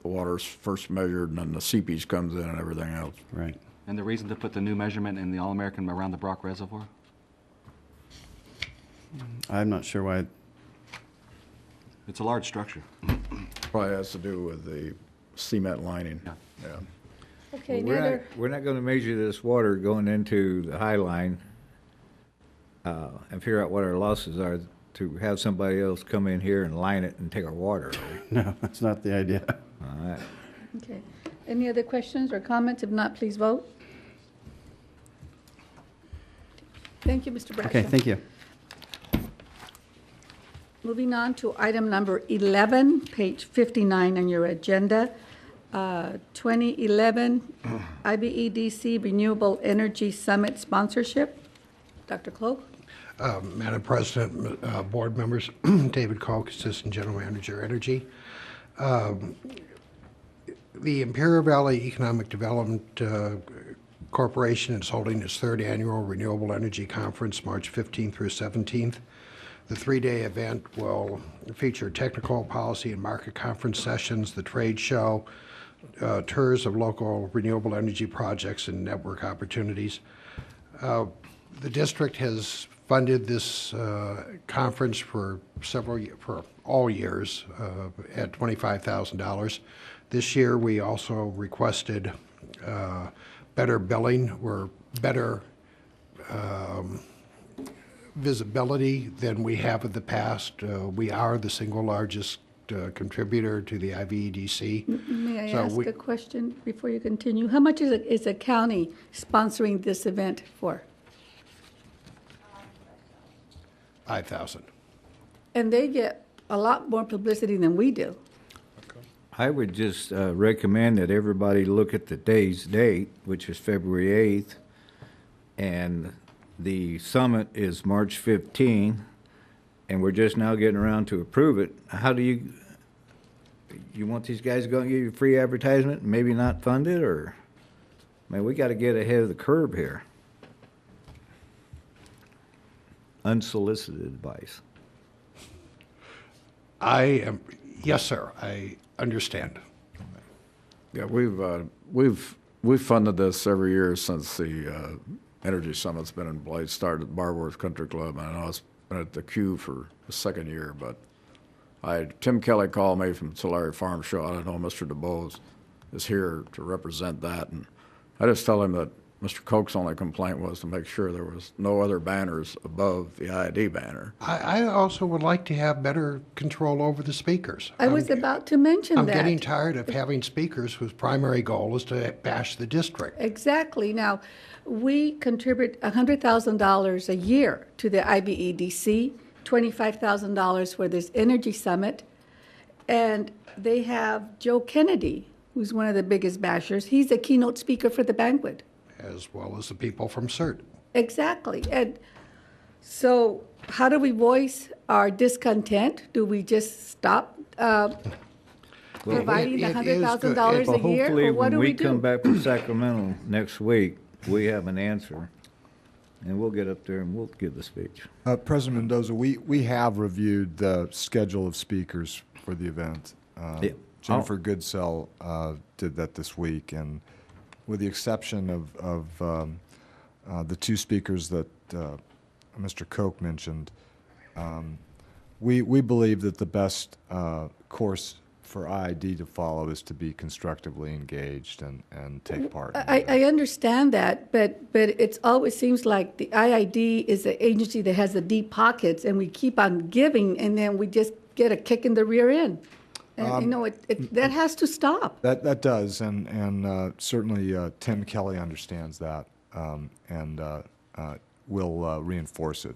water's first measured, and then the seepage comes in and everything else. Right. And the reason to put the new measurement in the All-American around the Brock Reservoir? I'm not sure why. It's a large structure. Probably has to do with the cement lining. Yeah. Okay, We're not going to measure this water going into the High Line and figure out what our losses are to have somebody else come in here and line it and take our water. Right? No, that's not the idea. All right. Okay. Any other questions or comments? If not, please vote. Thank you, Mr. Bradshaw. Okay, thank you. Moving on to item number 11, page 59 on your agenda. 2011 IVEDC Renewable Energy Summit sponsorship. Dr. Cloak. Madam President, board members, David Koch, Assistant General Manager, Energy. The Imperial Valley Economic Development Corporation is holding its third annual Renewable Energy Conference, March 15th through 17th. The three-day event will feature technical, policy, and market conference sessions, the trade show, tours of local renewable energy projects, and network opportunities. The district has funded this conference for all years at $25,000. This year, we also requested better billing or better visibility than we have in the past. We are the single largest contributor to the IVEDC. May I ask a question before you continue? How much is a county sponsoring this event for? $5,000. And they get a lot more publicity than we do. I would just recommend that everybody look at the day's date, which is February 8th, and the summit is March 15, and we're just now getting around to approve it. How do you want these guys to go and give you free advertisement and maybe not fund it, or, man, we got to get ahead of the curve here. Unsolicited advice. Yes, sir, I understand. Yeah, we've we've funded this every year since the Energy Summit's been in place, started at Barworth Country Club, and I know it's been at the queue for the second year, but Tim Kelly called me from Tulare Farm Show. I don't know Mr. DeBose is here to represent that, and I just tell him that Mr. Koch's only complaint was to make sure there was no other banners above the IID banner. I also would like to have better control over the speakers. I was about to mention I'm that. getting tired of having speakers whose primary goal is to bash the district. Exactly. Now, we contribute $100,000 a year to the IBEDC, $25,000 for this energy summit, and they have Joe Kennedy, who's one of the biggest bashers. He's a keynote speaker for the banquet. As well as the people from CERT. Exactly. And so how do we voice our discontent? Do we just stop providing the $100,000 a year? Hopefully, Or what do when we we come do? back from Sacramento next week, we have an answer, and we'll get up there and we'll give the speech. President Mendoza, we have reviewed the schedule of speakers for the event. Yeah. Jennifer Goodsell did that this week, and with the exception of the two speakers that Mr. Koch mentioned, we believe that the best course for IID to follow is to be constructively engaged and take part. I understand that, but it always seems like the IID is an agency that has the deep pockets, and we keep on giving, and then we just get a kick in the rear end. And, that has to stop. That does, and certainly Tim Kelly understands that, and will reinforce it.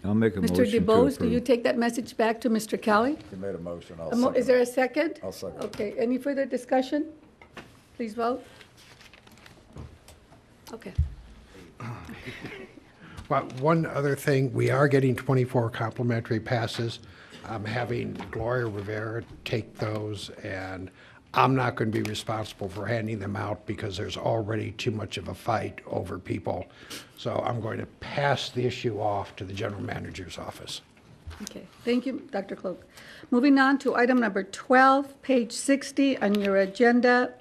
I'll make a motion to Mr. DeBose, do approve. you take that message back to Mr. Kelly? He made a motion. Is there a second? I'll second. Okay, any further discussion? Please vote. Okay. But one other thing, we are getting 24 complimentary passes. I'm having Gloria Rivera take those, and I'm not going to be responsible for handing them out because there's already too much of a fight over people. So I'm going to pass the issue off to the general manager's office. Okay, thank you, Dr. Cloak. Moving on to item number 12, page 60 on your agenda.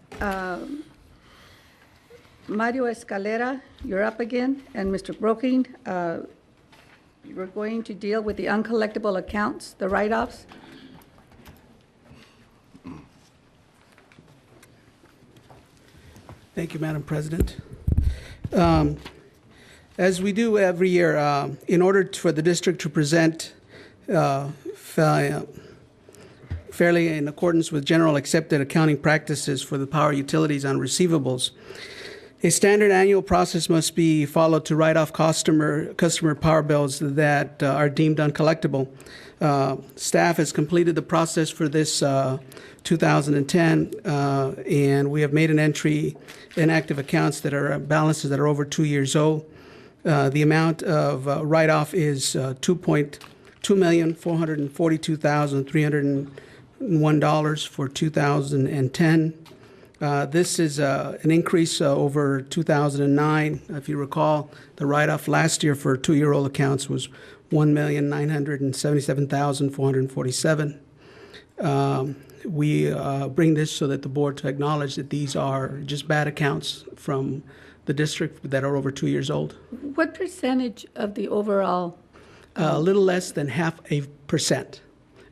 Mario Escalera, you're up again, and Mr. Broking, we're going to deal with the uncollectible accounts, the write-offs. Thank you, Madam President. As we do every year, in order for the district to present fairly in accordance with general accepted accounting practices for the power utilities on receivables, a standard annual process must be followed to write off customer power bills that are deemed uncollectible. Staff has completed the process for this 2010, and we have made an entry in active accounts that are balances that are over 2 years old. The amount of write-off is $2,442,301 for 2010. This is an increase over 2009. If you recall, the write-off last year for 2-year-old accounts was $1,977,447. We bring this so that the board to acknowledge that these are just bad accounts from the district that are over 2 years old. What percentage of the overall? A little less than 0.5%.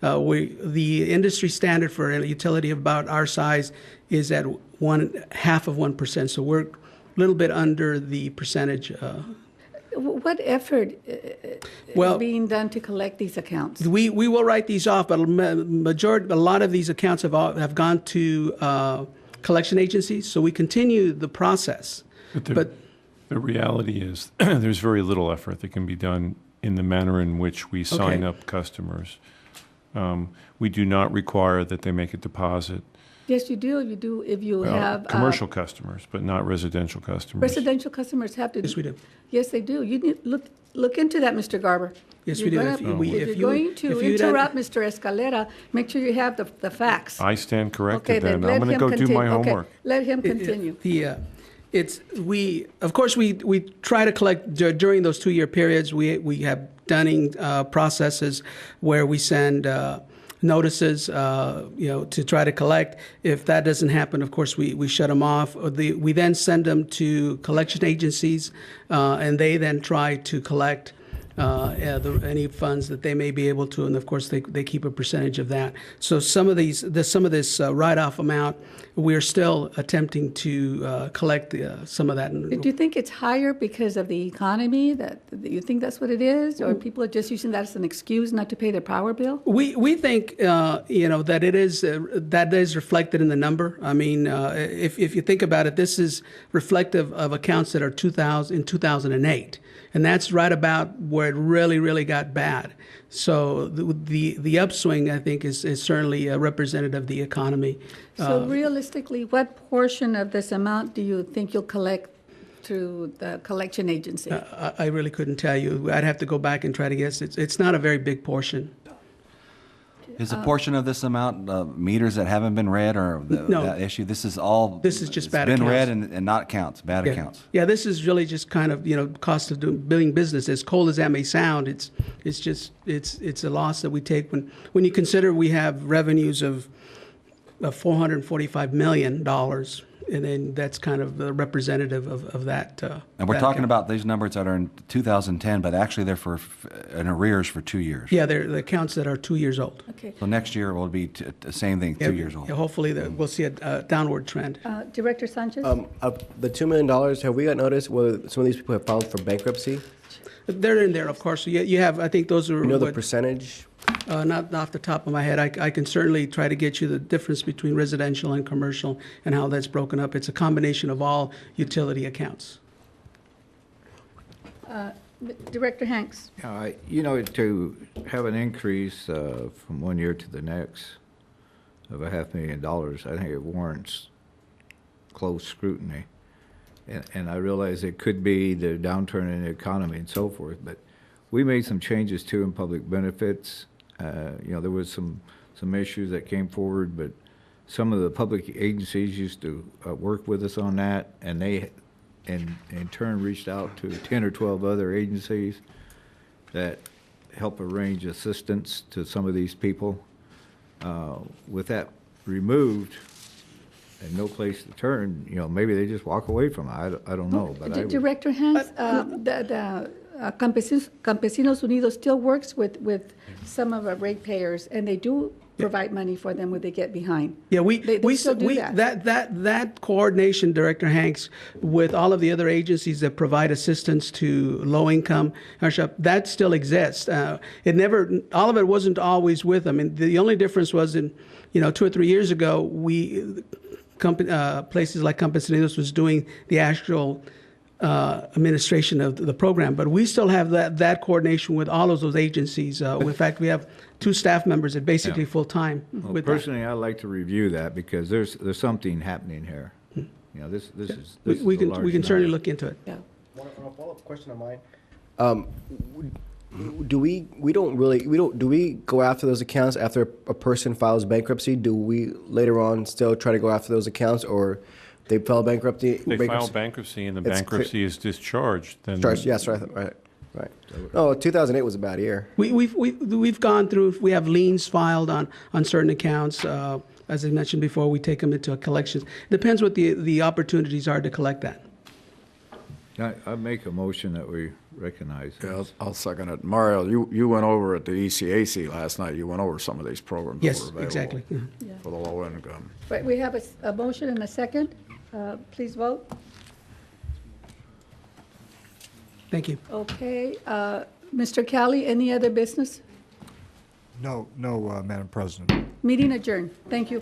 The industry standard for a utility of about our size is at 0.5%. So we're a little bit under the percentage. What effort is being done to collect these accounts? We will write these off, but a lot of these accounts have gone to collection agencies. So we continue the process. But the reality is there's very little effort that can be done in the manner in which we sign up customers. We do not require that they make a deposit. Yes, you do. You do if you have commercial customers, but not residential customers. Residential customers have to. Yes, we do. Yes, they do. You need look into that, Mr. Garber. Yes, we do. If you're going to interrupt Mr. Escalera, make sure you have the facts. I stand corrected. Okay, then let I'm going to go do my homework. Okay, let him continue. Of course we try to collect during those 2-year periods. We have dunning processes where we send notices, to try to collect. If that doesn't happen, of course, we shut them off. We then send them to collection agencies, and they then try to collect any funds that they may be able to, and of course they keep a percentage of that. So some of this write-off amount, we're still attempting to collect some of that. Do you think it's higher because of the economy? That you think that's what it is, or people are just using that as an excuse not to pay their power bill? We think that it is that is reflected in the number. I mean, if you think about it, this is reflective of accounts that are 2008. And that's right about where it really got bad. So the upswing, I think, is certainly representative of the economy. So realistically, what portion of this amount do you think you'll collect through the collection agency? I really couldn't tell you. I'd have to go back and try to guess. It's not a very big portion. Is a portion of this amount meters that haven't been read, or No. that issue? This is all. This is just it's bad been accounts. read and not accounts, bad Yeah. accounts. Yeah, this is really just kind of cost of doing business. As cold as that may sound, it's a loss that we take when you consider we have revenues of $445 million, and then that's kind of the representative of that. And we're that talking account. about these numbers that are in 2010, but actually they're for in arrears for 2 years. Yeah, they're the accounts that are 2 years old. Okay. So next year will be the same thing, 2 years old. Yeah, hopefully we'll see a downward trend. Director Sanchez? The $2 million, have we got notice whether some of these people have filed for bankruptcy? They're in there, of course. So you have, I think those are. You know the percentage? Not off the top of my head. I can certainly try to get you the difference between residential and commercial and how that's broken up. It's a combination of all utility accounts. Director Hanks? To have an increase from one year to the next of $500,000, I think it warrants close scrutiny. And I realize it could be the downturn in the economy and so forth, but we made some changes too in public benefits. There was some issues that came forward, but some of the public agencies used to work with us on that, and they in turn reached out to 10 or 12 other agencies that help arrange assistance to some of these people. With that removed and no place to turn, maybe they just walk away from it. I don't know. But Director Hanks, the Campesinos Unidos still works with some of our ratepayers, and they do provide money for them when they get behind. Yeah, They still do that. That coordination, Director Hanks, with all of the other agencies that provide assistance to low income, that still exists. All of it wasn't always with them. And the only difference was in, 2 or 3 years ago, places like Campesinos was doing the actual administration of the program, but we still have that coordination with all of those agencies. In fact, we have 2 staff members that basically full time. Well, personally, I'd like to review that because there's something happening here. This is We can certainly number. look into it. Yeah. One follow-up question of mine. Do we go after those accounts after a person files bankruptcy? Do we later on still try to go after those accounts, or they file bankruptcy? They file bankruptcy and the bankruptcy is discharged. Then Yes, right. No, 2008 was a bad year. We've gone through. We have liens filed on certain accounts. As I mentioned before, we take them into a collection. Depends what the opportunities are to collect that. I make a motion that we recognize. Yeah, I'll second it. Mario, you went over at the ECAC last night. You went over some of these programs Yes, that were available exactly. for the low income. Right, we have a motion and a second. Please vote. Thank you. Okay. Mr. Cali, any other business? No, Madam President. Meeting adjourned. Thank you.